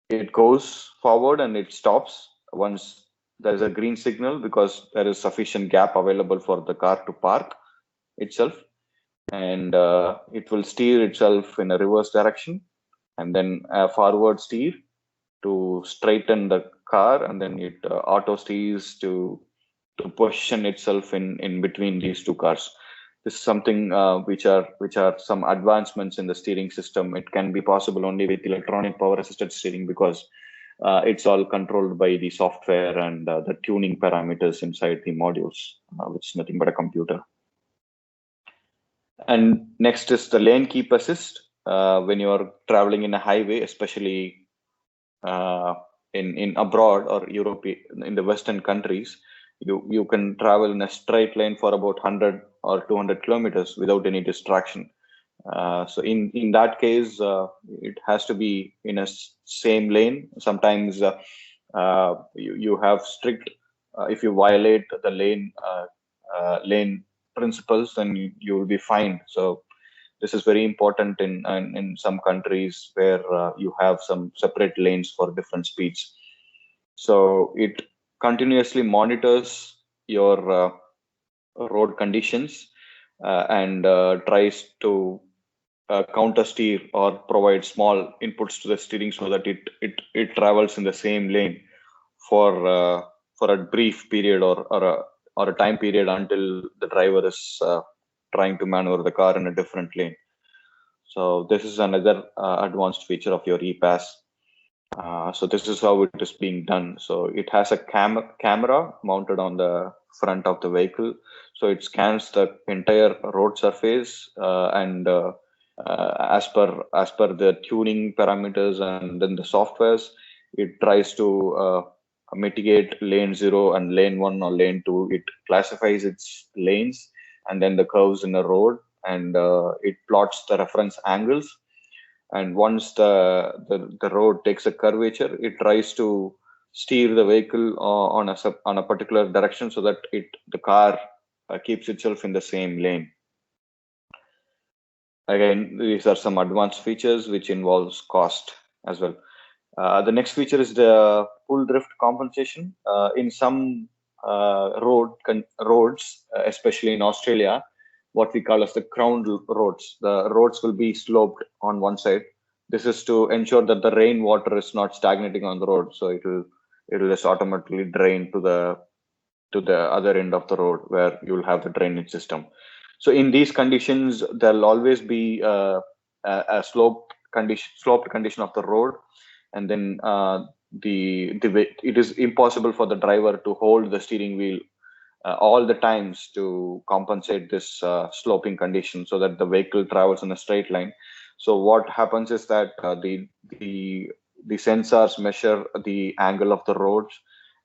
Speaker 3: it goes forward and it stops once there is a green signal, because there is sufficient gap available for the car to park itself, and it will steer itself in a reverse direction and then forward steer to straighten the car, and then it auto steers to position itself in between these two cars. This is something which are some advancements in the steering system. It can be possible only with electronic power assisted steering, because it's all controlled by the software and the tuning parameters inside the modules, which is nothing but a computer. And next is the lane keep assist. When you're traveling in a highway, especially in abroad or Europe, in the Western countries, you can travel in a straight lane for about 100 or 200 kilometers without any distraction. So in that case, it has to be in a same lane. Sometimes you have strict, if you violate the lane principles, then you will be fined. So this is very important in some countries where you have some separate lanes for different speeds. So it continuously monitors your road conditions and tries to counter steer or provide small inputs to the steering so that it travels in the same lane for a brief period or a time period until the driver is trying to maneuver the car in a different lane. So this is another advanced feature of your ePass. So this is how it is being done. So it has a camera mounted on the front of the vehicle. So it scans the entire road surface and as per the tuning parameters and then the softwares, it tries to mitigate lane 0 and lane 1 or lane 2. It classifies its lanes and then the curves in the road, and it plots the reference angles. And once the road takes a curvature, it tries to steer the vehicle on a particular direction so that the car keeps itself in the same lane. Again, these are some advanced features which involves cost as well. The next feature is the pull drift compensation. In some roads, especially in Australia, what we call as the crown roads. The roads will be sloped on one side. This is to ensure that the rainwater is not stagnating on the road, so it will just automatically drain to the other end of the road where you will have the drainage system. So in these conditions, there'll always be a sloped condition of the road, and then it is impossible for the driver to hold the steering wheel all the times to compensate this sloping condition so that the vehicle travels in a straight line. So what happens is that the sensors measure the angle of the roads,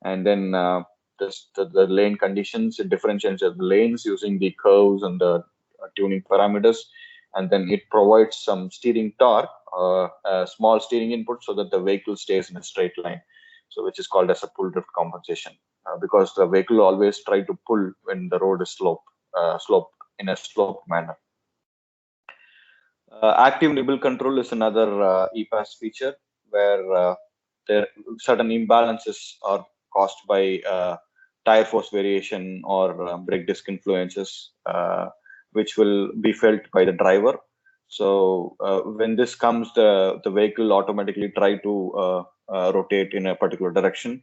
Speaker 3: and then the lane conditions. It differentiates the lanes using the curves and the tuning parameters, and then it provides some steering torque, a small steering input, so that the vehicle stays in a straight line. So which is called as a pull drift compensation. Because the vehicle always try to pull when the road is sloped in a sloped manner. Active nibble control is another EPAS feature where there certain imbalances are caused by tire force variation or brake disc influences, which will be felt by the driver. So when this comes, the vehicle automatically try to rotate in a particular direction.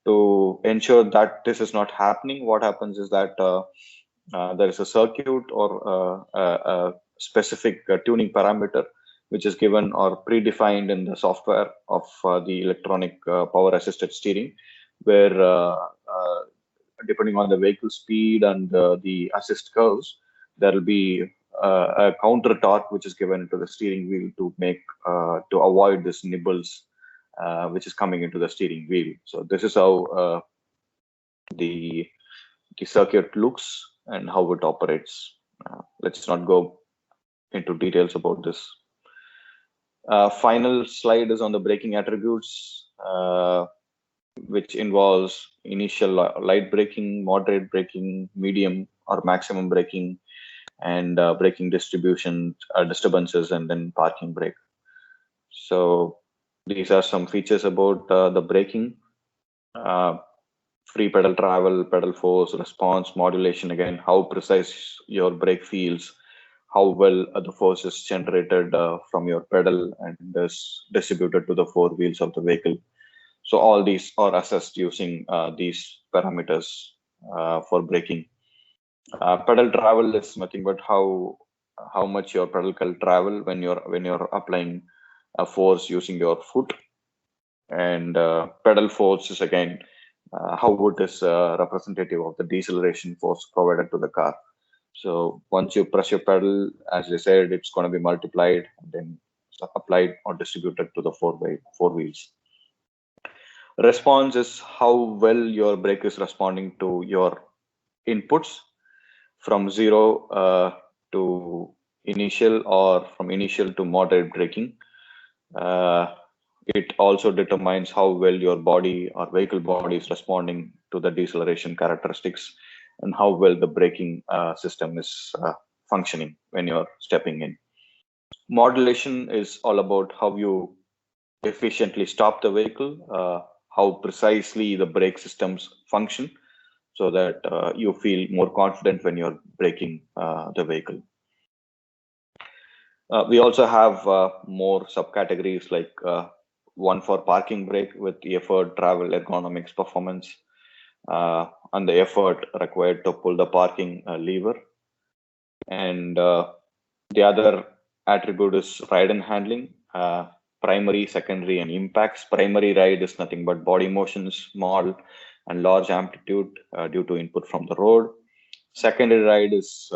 Speaker 3: To ensure that this is not happening, what happens is that there is a circuit or a specific tuning parameter which is given or predefined in the software of the electronic power assisted steering, where depending on the vehicle speed and the assist curves, there will be a counter torque which is given to the steering wheel to avoid this nibbles which is coming into the steering wheel. So this is how the circuit looks and how it operates. Let's not go into details about this. Final slide is on the braking attributes, which involves initial light braking, moderate braking, medium or maximum braking, and braking distribution, disturbances, and then parking brake. So these are some features about the braking. Free pedal travel, pedal force, response, modulation, again, how precise your brake feels, how well the force is generated from your pedal and is distributed to the four wheels of the vehicle. So all these are assessed using these parameters for braking. Pedal travel is nothing but how much your pedal can travel when you're applying a force using your foot, and pedal force is again how it is representative of the deceleration force provided to the car. So once you press your pedal, as I said, it's going to be multiplied and then applied or distributed to the four wheels. Response is how well your brake is responding to your inputs from 0 to initial or from initial to moderate braking. It also determines how well your body or vehicle body is responding to the deceleration characteristics and how well the braking system is functioning when you're stepping in. Modulation is all about how you efficiently stop the vehicle, how precisely the brake systems function, so that you feel more confident when you're braking the vehicle. We also have more subcategories like one for parking brake with effort, travel, ergonomics, performance, and the effort required to pull the parking lever. And the other attribute is ride and handling, primary, secondary, and impacts. Primary ride is nothing but body motions, small and large amplitude due to input from the road. Secondary ride is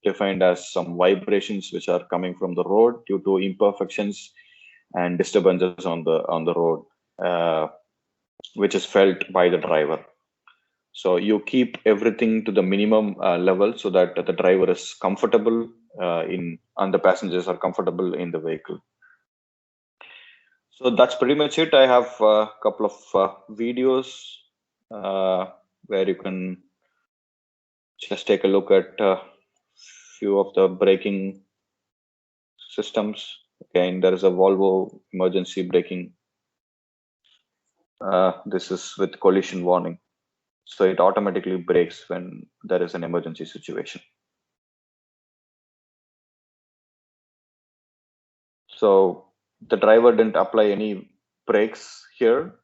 Speaker 3: defined as some vibrations which are coming from the road due to imperfections and disturbances on the road, which is felt by the driver. So you keep everything to the minimum level so that the driver is comfortable and the passengers are comfortable in the vehicle. So that's pretty much it. I have a couple of videos where you can just take a look at a few of the braking systems. Again, there is a Volvo emergency braking. This is with collision warning. So it automatically brakes when there is an emergency situation. So the driver didn't apply any brakes here.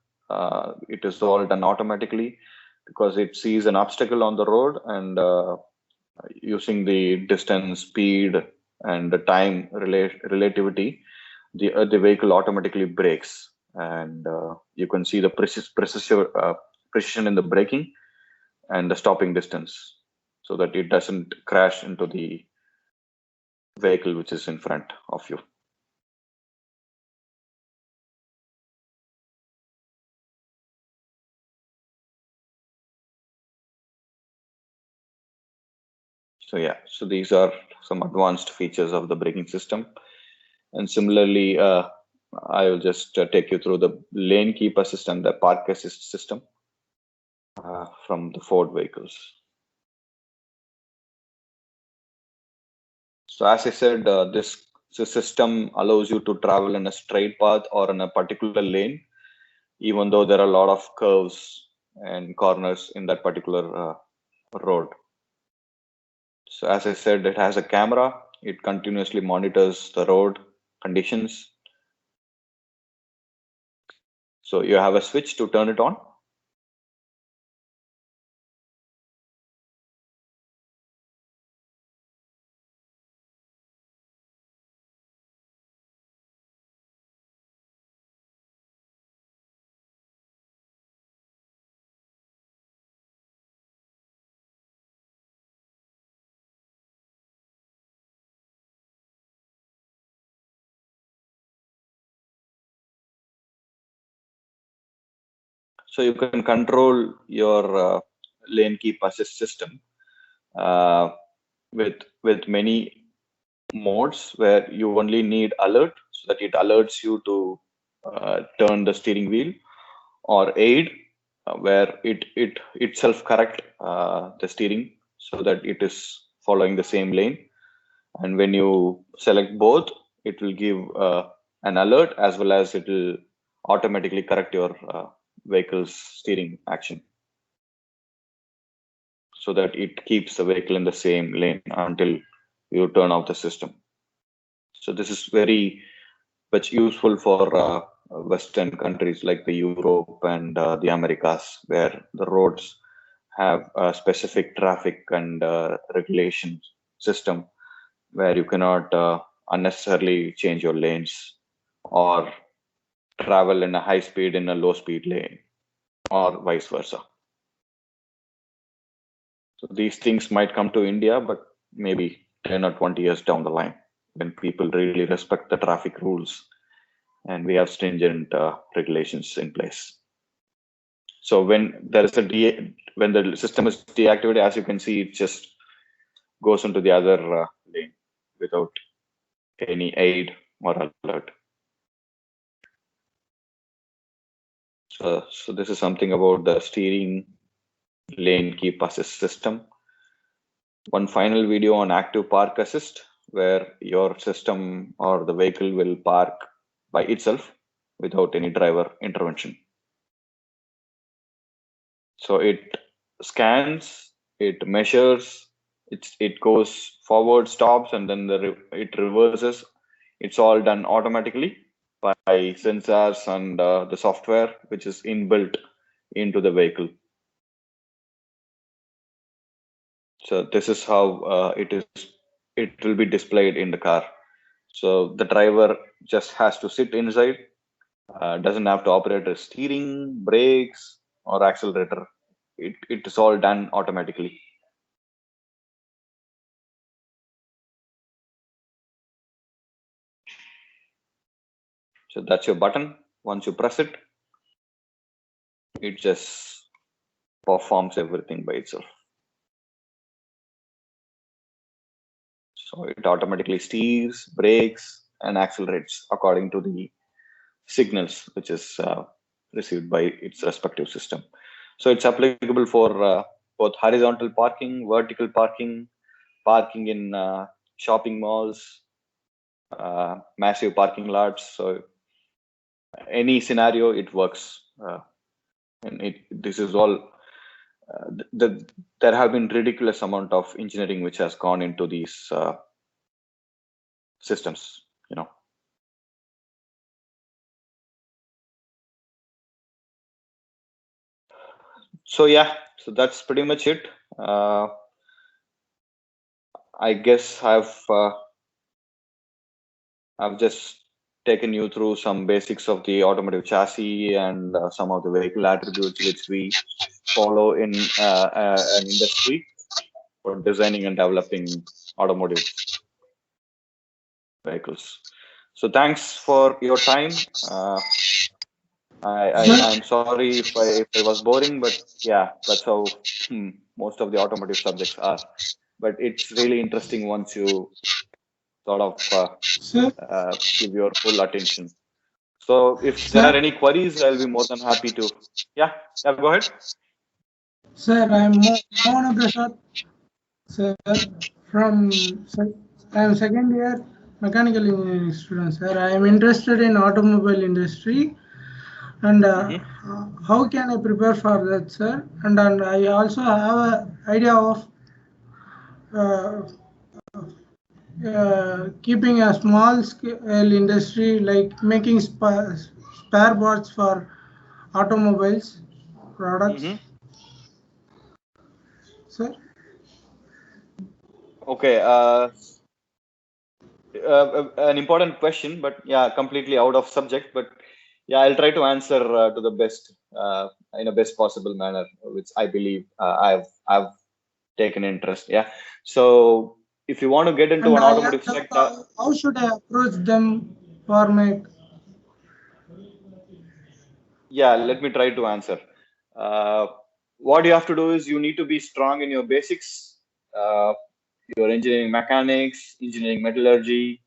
Speaker 3: It is all done automatically because it sees an obstacle on the road, and using the distance, speed, and the time relativity, the vehicle automatically brakes, and you can see the precision in the braking and the stopping distance, so that it doesn't crash into the vehicle which is in front of you. So yeah, so these are some advanced features of the braking system. And similarly, I will just take you through the lane keep assist and the park assist system from the Ford vehicles. So as I said, this system allows you to travel in a straight path or in a particular lane, even though there are a lot of curves and corners in that particular road. So as I said, it has a camera. It continuously monitors the road conditions. So you have a switch to turn it on. So you can control your lane keep assist system with many modes, where you only need alert, so that it alerts you to turn the steering wheel, or aid, where it itself correct the steering so that it is following the same lane. And when you select both, it will give an alert, as well as it will automatically correct your vehicle's steering action, so that it keeps the vehicle in the same lane until you turn off the system. So this is very much useful for Western countries like the Europe and the Americas, where the roads have a specific traffic and regulation system, where you cannot unnecessarily change your lanes or travel in a high speed in a low speed lane, or vice versa. So these things might come to India, but maybe 10 or 20 years down the line, when people really respect the traffic rules and we have stringent regulations in place. So when there is when the system is deactivated, as you can see, it just goes into the other lane without any aid or alert. So this is something about the steering lane keep assist system. One final video on active park assist, where your system or the vehicle will park by itself without any driver intervention. So it scans, it measures, it goes forward, stops, and then it reverses. It's all done automatically by sensors and the software which is inbuilt into the vehicle. So this is how it will be displayed in the car. So the driver just has to sit inside, doesn't have to operate a steering, brakes, or accelerator. It is all done automatically. So that's your button. Once you press it, it just performs everything by itself. So it automatically steers, brakes, and accelerates according to the signals which is received by its respective system. So it's applicable for both horizontal parking, vertical parking, parking in shopping malls, massive parking lots. So any scenario, it works. And this is all, there have been ridiculous amount of engineering which has gone into these systems, you know. So yeah, so that's pretty much it. I guess I've just taken you through some basics of the automotive chassis and some of the vehicle attributes which we follow in an industry for designing and developing automotive vehicles. So thanks for your time. I'm sorry if I was boring, but yeah, that's how most of the automotive subjects are. But it's really interesting once you sort of
Speaker 5: Sir,
Speaker 3: give your full attention. So if there are any queries, I'll be more than happy to. Yeah, go ahead.
Speaker 5: sir, I'm Mohan Prasad. Sir, I am second year mechanical engineering student. Sir, I am interested in automobile industry, and how can I prepare for that, sir? And I also have an idea of keeping a small scale industry, like making spare parts for automobiles products. Sir?
Speaker 3: Okay. An important question, but yeah, completely out of subject. But yeah, I'll try to answer to the best in a best possible manner, which I believe I've taken interest. Yeah. So if you want to get into an automotive sector,
Speaker 5: How should I approach them for my?
Speaker 3: Yeah, let me try to answer. What you have to do is you need to be strong in your basics, your engineering mechanics, engineering metallurgy,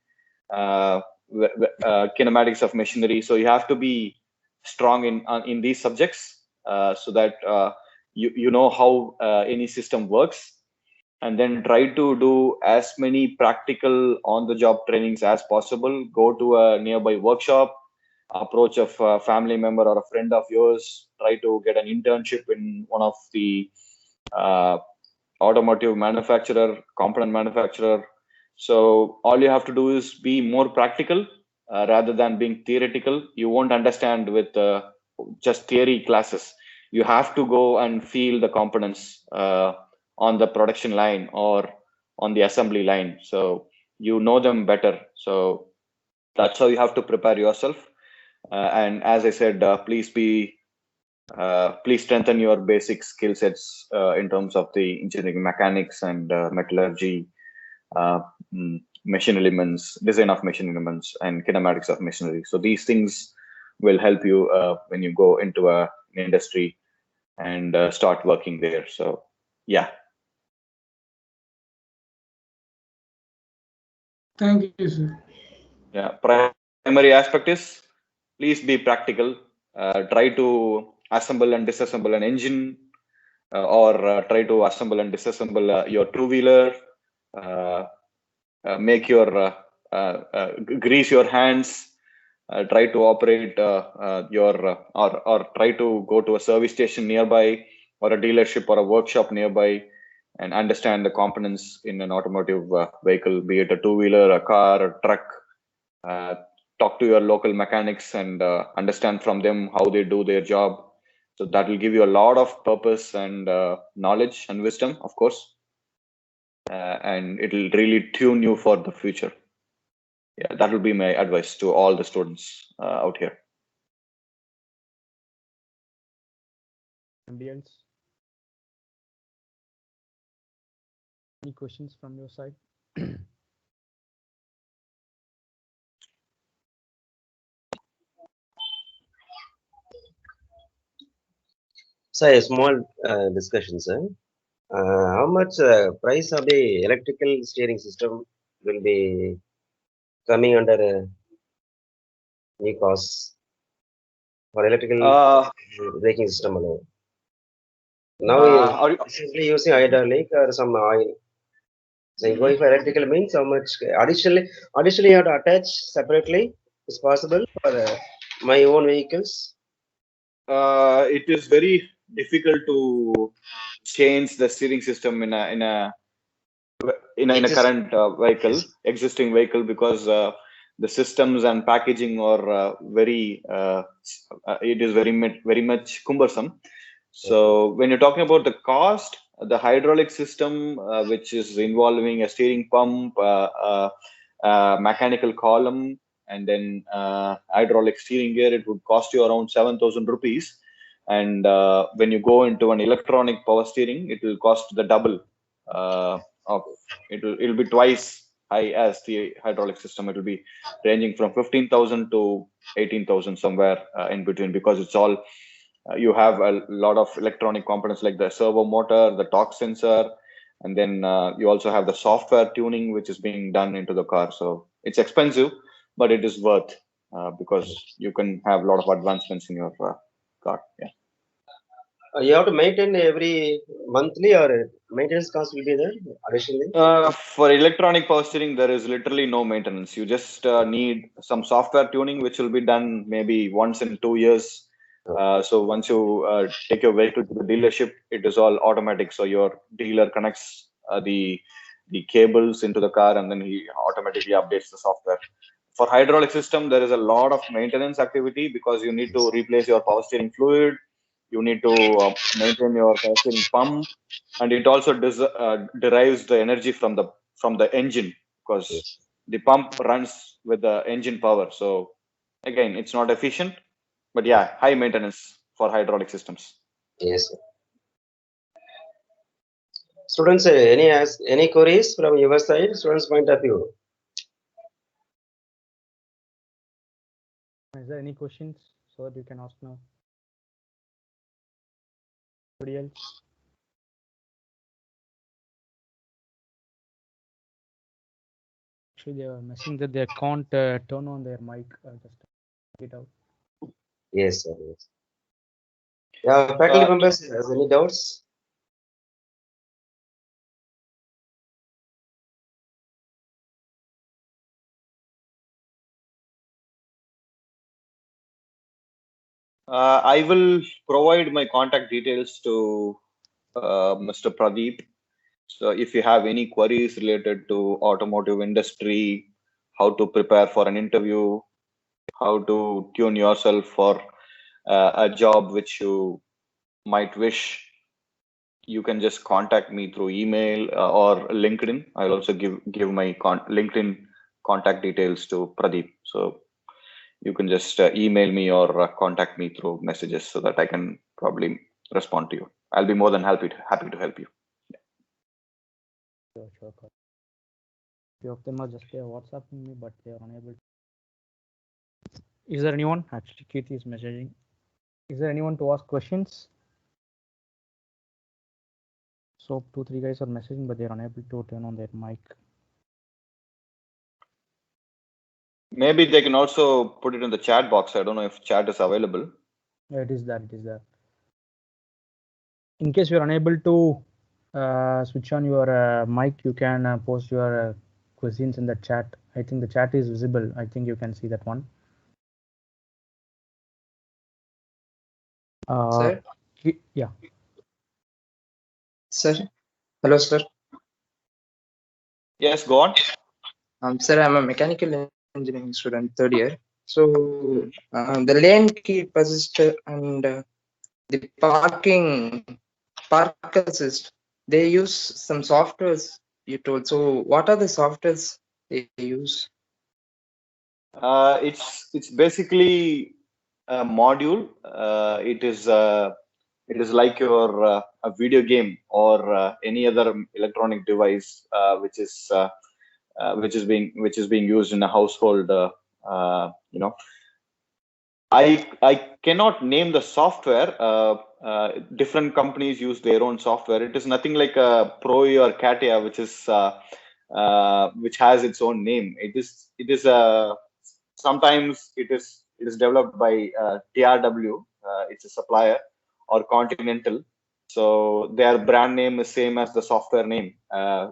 Speaker 3: kinematics of machinery. So you have to be strong in these subjects so that you know how any system works, and then try to do as many practical on-the-job trainings as possible. Go to a nearby workshop, approach a family member or a friend of yours, try to get an internship in one of the automotive manufacturer, component manufacturer. So all you have to do is be more practical rather than being theoretical. You won't understand with just theory classes. You have to go and feel the components on the production line or on the assembly line. So you know them better. So that's how you have to prepare yourself. And as I said, please strengthen your basic skill sets in terms of the engineering mechanics and metallurgy, machine elements, design of machine elements, and kinematics of machinery. So these things will help you when you go into an industry and start working there. So yeah.
Speaker 5: Thank you, sir.
Speaker 3: Yeah, primary aspect is please be practical. Try to assemble and disassemble an engine, or try to assemble and disassemble your two-wheeler. Make your grease your hands. Try to operate your or try to go to a service station nearby, or a dealership or a workshop nearby, and understand the components in an automotive vehicle, be it a two-wheeler, a car, a truck. Talk to your local mechanics and understand from them how they do their job. So that will give you a lot of purpose and knowledge and wisdom, of course. And it'll really tune you for the future. Yeah, that will be my advice to all the students out here.
Speaker 2: Anybody else? Any questions from your side?
Speaker 1: So a small discussion, sir. How much price of the electrical steering system will be coming under new costs for electrical braking system alone? Now
Speaker 3: Are you,
Speaker 1: simply using hydraulic or some oil. So going for electrical means how much additionally you have to attach separately is possible for my own vehicles.
Speaker 3: it is very difficult to change the steering system in a current existing vehicle, because the systems and packaging are it is very much cumbersome. So when you're talking about the cost, the hydraulic system, which is involving a steering pump, mechanical column, and then hydraulic steering gear, it would cost you around 7,000 rupees. And when you go into an electronic power steering, it will cost the double. It'll be twice high as the hydraulic system. It will be ranging from 15,000 to 18,000, somewhere in between, because it's all you have a lot of electronic components like the servo motor, the torque sensor, and then you also have the software tuning which is being done into the car. So it's expensive, but it is worth, because you can have a lot of advancements in your car. Yeah.
Speaker 1: You have to maintain every monthly or maintenance cost will be there additionally?
Speaker 3: For electronic power steering, there is literally no maintenance. You just need some software tuning, which will be done maybe once in 2 years. So once you take your vehicle to the dealership, it is all automatic. So your dealer connects the cables into the car, and then he automatically updates the software. For hydraulic system, there is a lot of maintenance activity, because you need to replace your power steering fluid. You need to maintain your power steering pump, and it also derives the energy from the engine, because the pump runs with the engine power. So again, it's not efficient, but yeah, high maintenance for hydraulic systems.
Speaker 1: Yes, sir. Students, any queries from your side, students' point of view?
Speaker 2: Is there any questions so that you can ask now? Anybody else? Actually, they are messaging that they can't turn on their mic. Just take it out.
Speaker 1: Yes, sir. Yes. Yeah, faculty members, has any doubts?
Speaker 3: I will provide my contact details to Mr. Pradeep. So if you have any queries related to automotive industry, how to prepare for an interview, how to tune yourself for a job which you might wish, you can just contact me through email or LinkedIn. I'll also give my LinkedIn contact details to Pradeep. So you can just email me or contact me through messages, so that I can probably respond to you. I'll be more than happy to help you.
Speaker 2: Sure. Few of them are just WhatsApping me, but they are unable. Is there anyone? Actually, Kirti is messaging. Is there anyone to ask questions? So 2-3 guys are messaging, but they're unable to turn on their mic.
Speaker 3: Maybe they can also put it in the chat box. I don't know if chat is available.
Speaker 2: Yeah, it is there. In case you're unable to switch on your mic, you can post your questions in the chat. I think the chat is visible. I think you can see that one.
Speaker 6: Sir?
Speaker 2: Yeah.
Speaker 6: Sir? Hello, sir.
Speaker 3: Yes, go on.
Speaker 6: Sir, I'm a mechanical engineering student, third year. So the lane keep assist and the park assist, they use some softwares you told. So what are the softwares they use?
Speaker 3: It's basically a module. It is like your a video game or any other electronic device which is being used in a household. You know, I cannot name the software. Different companies use their own software. It is nothing like a Pro or Katia, which has its own name. Sometimes it is developed by TRW. It's a supplier, or Continental. So their brand name is same as the software name.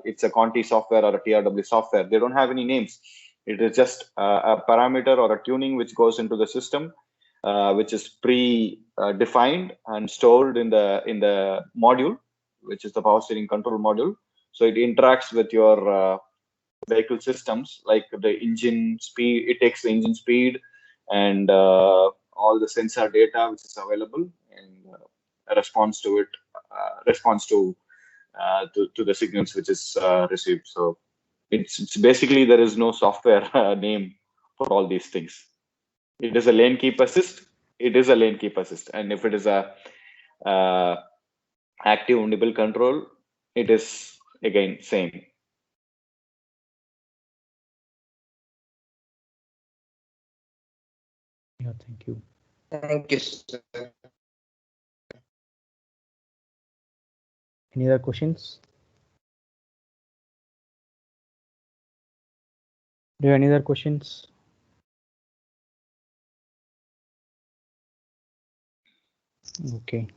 Speaker 3: It's a Conti software or a TRW software. They don't have any names. It is just a parameter or a tuning which goes into the system, which is pre-defined and stored in the module, which is the power steering control module. So it interacts with your vehicle systems, like the engine speed. It takes the engine speed and all the sensor data which is available, and responds to it, responds to the signals which is received. So it's basically, there is no software name for all these things. It is a lane keep assist. It is a lane keep assist, and if it is a active nibble control, it is again same.
Speaker 2: Yeah, thank you.
Speaker 6: Thank you, sir.
Speaker 2: Any other questions? Do you have any other questions? Okay.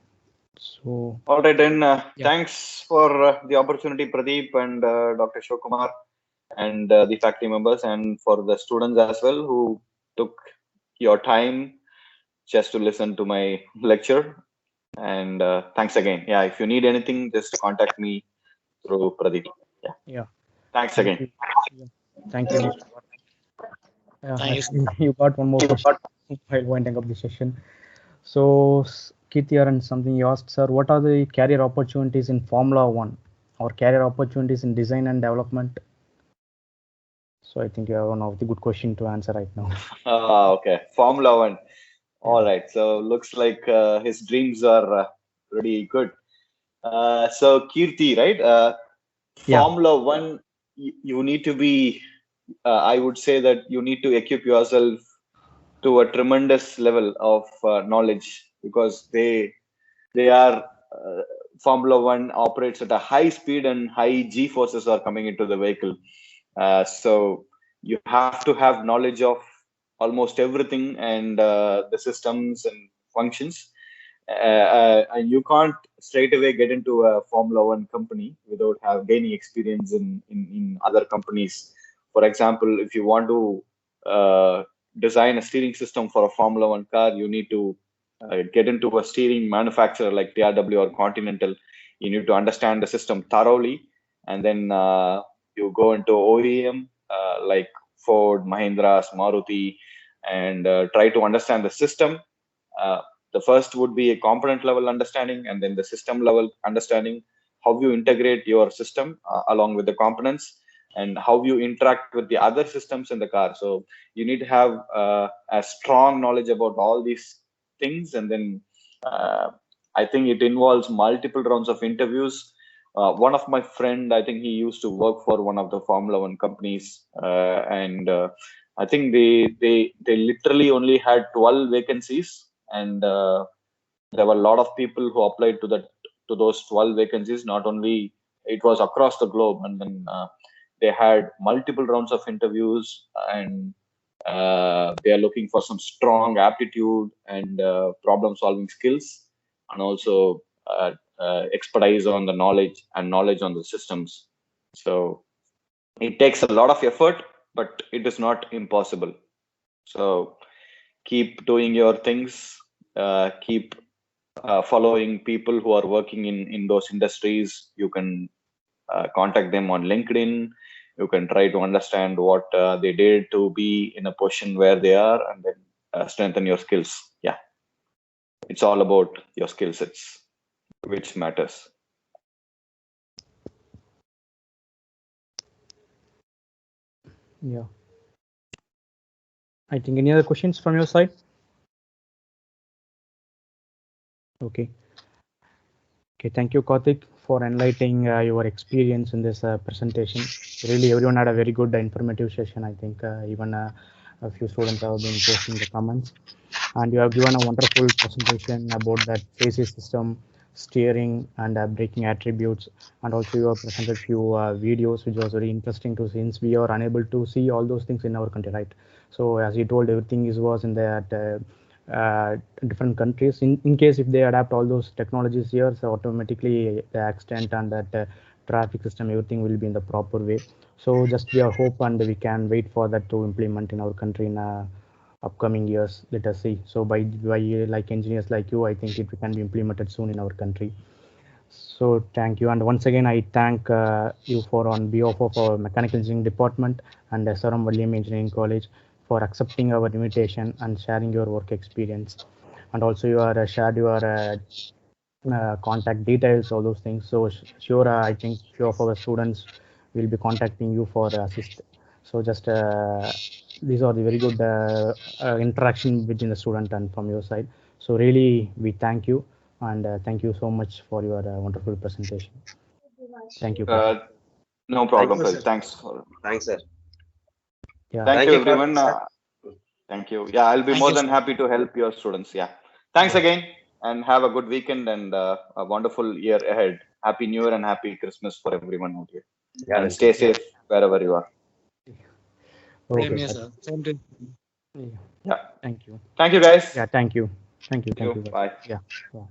Speaker 2: So
Speaker 3: All right, then.
Speaker 2: Yeah.
Speaker 3: Thanks for the opportunity, Pradeep and Dr. Shokumar, and the faculty members, and for the students as well who took your time just to listen to my lecture. And thanks again. Yeah, if you need anything, just contact me through Pradeep.
Speaker 2: Yeah.
Speaker 3: Thanks
Speaker 2: Thank
Speaker 3: again.
Speaker 2: you. Yeah. Thank you. Yeah,
Speaker 7: Thank you.
Speaker 2: actually, you got one more question while winding up the session. So, Keith here, and something you asked, sir, what are the career opportunities in Formula One or career opportunities in design and development? So I think you have one of the good question to answer right now.
Speaker 3: Okay, Formula One. All
Speaker 2: Yeah.
Speaker 3: right. So looks like his dreams are pretty good. So Kirti, right?
Speaker 2: Yeah.
Speaker 3: Formula One, you need to be. I would say that you need to equip yourself to a tremendous level of knowledge, because they are Formula One operates at a high speed, and high G forces are coming into the vehicle. So you have to have knowledge of almost everything, and the systems and functions. And you can't straight away get into a Formula One company without gaining experience in other companies. For example, if you want to design a steering system for a Formula One car, you need to get into a steering manufacturer like TRW or Continental. You need to understand the system thoroughly, and then you go into OEM like Ford, Mahindra, Maruti, and try to understand the system. Uh, the first would be a component level understanding, and then the system level understanding, how you integrate your system along with the components, and how you interact with the other systems in the car. So you need to have a strong knowledge about all these things, and then I think it involves multiple rounds of interviews. One of my friend, I think he used to work for one of the Formula One companies, and I think they literally only had 12 vacancies, and there were a lot of people who applied to those 12 vacancies. Not only it was across the globe, and then they had multiple rounds of interviews, and they are looking for some strong aptitude and problem solving skills, and also expertise on the knowledge on the systems. So it takes a lot of effort, but it is not impossible. So keep doing your things, keep following people who are working in those industries. You can contact them on LinkedIn. You can try to understand what they did to be in a position where they are, and then strengthen your skills. Yeah, it's all about your skill sets, which matters.
Speaker 2: Yeah. I think any other questions from your side? Okay. Okay, thank you, Karthik, for enlightening your experience in this presentation. Really, everyone had a very good informative session. I think even a few students have been posting the comments. And you have given a wonderful presentation about that chassis system, steering, and braking attributes. And also you have presented few videos, which was very interesting to see, since we are unable to see all those things in our country, right? So as you told, everything was in that different countries. In case if they adapt all those technologies here, so automatically the accident and that traffic system, everything will be in the proper way. So just we are hope, and we can wait for that to implement in our country in upcoming years. Let us see. So by like engineers like you, I think it can be implemented soon in our country. So thank you, and once again I thank you for on behalf of our mechanical engineering department and SRM William Engineering College for accepting our invitation and sharing your work experience, and also you are shared your contact details, all those things. So sure, I think few of our students will be contacting you for assist. So just these are the very good interaction between the student and from your side. So really, we thank you, and thank you so much for your wonderful presentation. Thank you, Karthik.
Speaker 3: No problem,
Speaker 1: Thank you,
Speaker 3: Pradeep.
Speaker 1: sir.
Speaker 3: Thanks for.
Speaker 1: Thanks, sir.
Speaker 2: Yeah.
Speaker 3: Thank
Speaker 1: Thank
Speaker 3: you,
Speaker 1: you, Karthik,
Speaker 3: everyone.
Speaker 1: sir.
Speaker 3: Thank you. Yeah, I'll be
Speaker 6: Thank
Speaker 3: more
Speaker 6: you,
Speaker 3: than
Speaker 6: sir.
Speaker 3: happy to help your students. Yeah. Thanks
Speaker 2: Yeah.
Speaker 3: again, and have a good weekend and a wonderful year ahead. Happy New Year and Happy Christmas for everyone out here.
Speaker 1: Yeah,
Speaker 3: And
Speaker 1: thank
Speaker 3: stay
Speaker 1: you.
Speaker 3: safe wherever you are.
Speaker 2: Okay,
Speaker 6: Same here,
Speaker 2: sir.
Speaker 6: sir. Same to you.
Speaker 2: Yeah.
Speaker 3: Yeah.
Speaker 2: Thank you.
Speaker 3: Thank you, guys.
Speaker 2: Yeah, thank you. Thank you.
Speaker 3: Thank
Speaker 2: Thank
Speaker 3: you.
Speaker 2: you.
Speaker 3: Bye.
Speaker 2: Yeah. Yeah.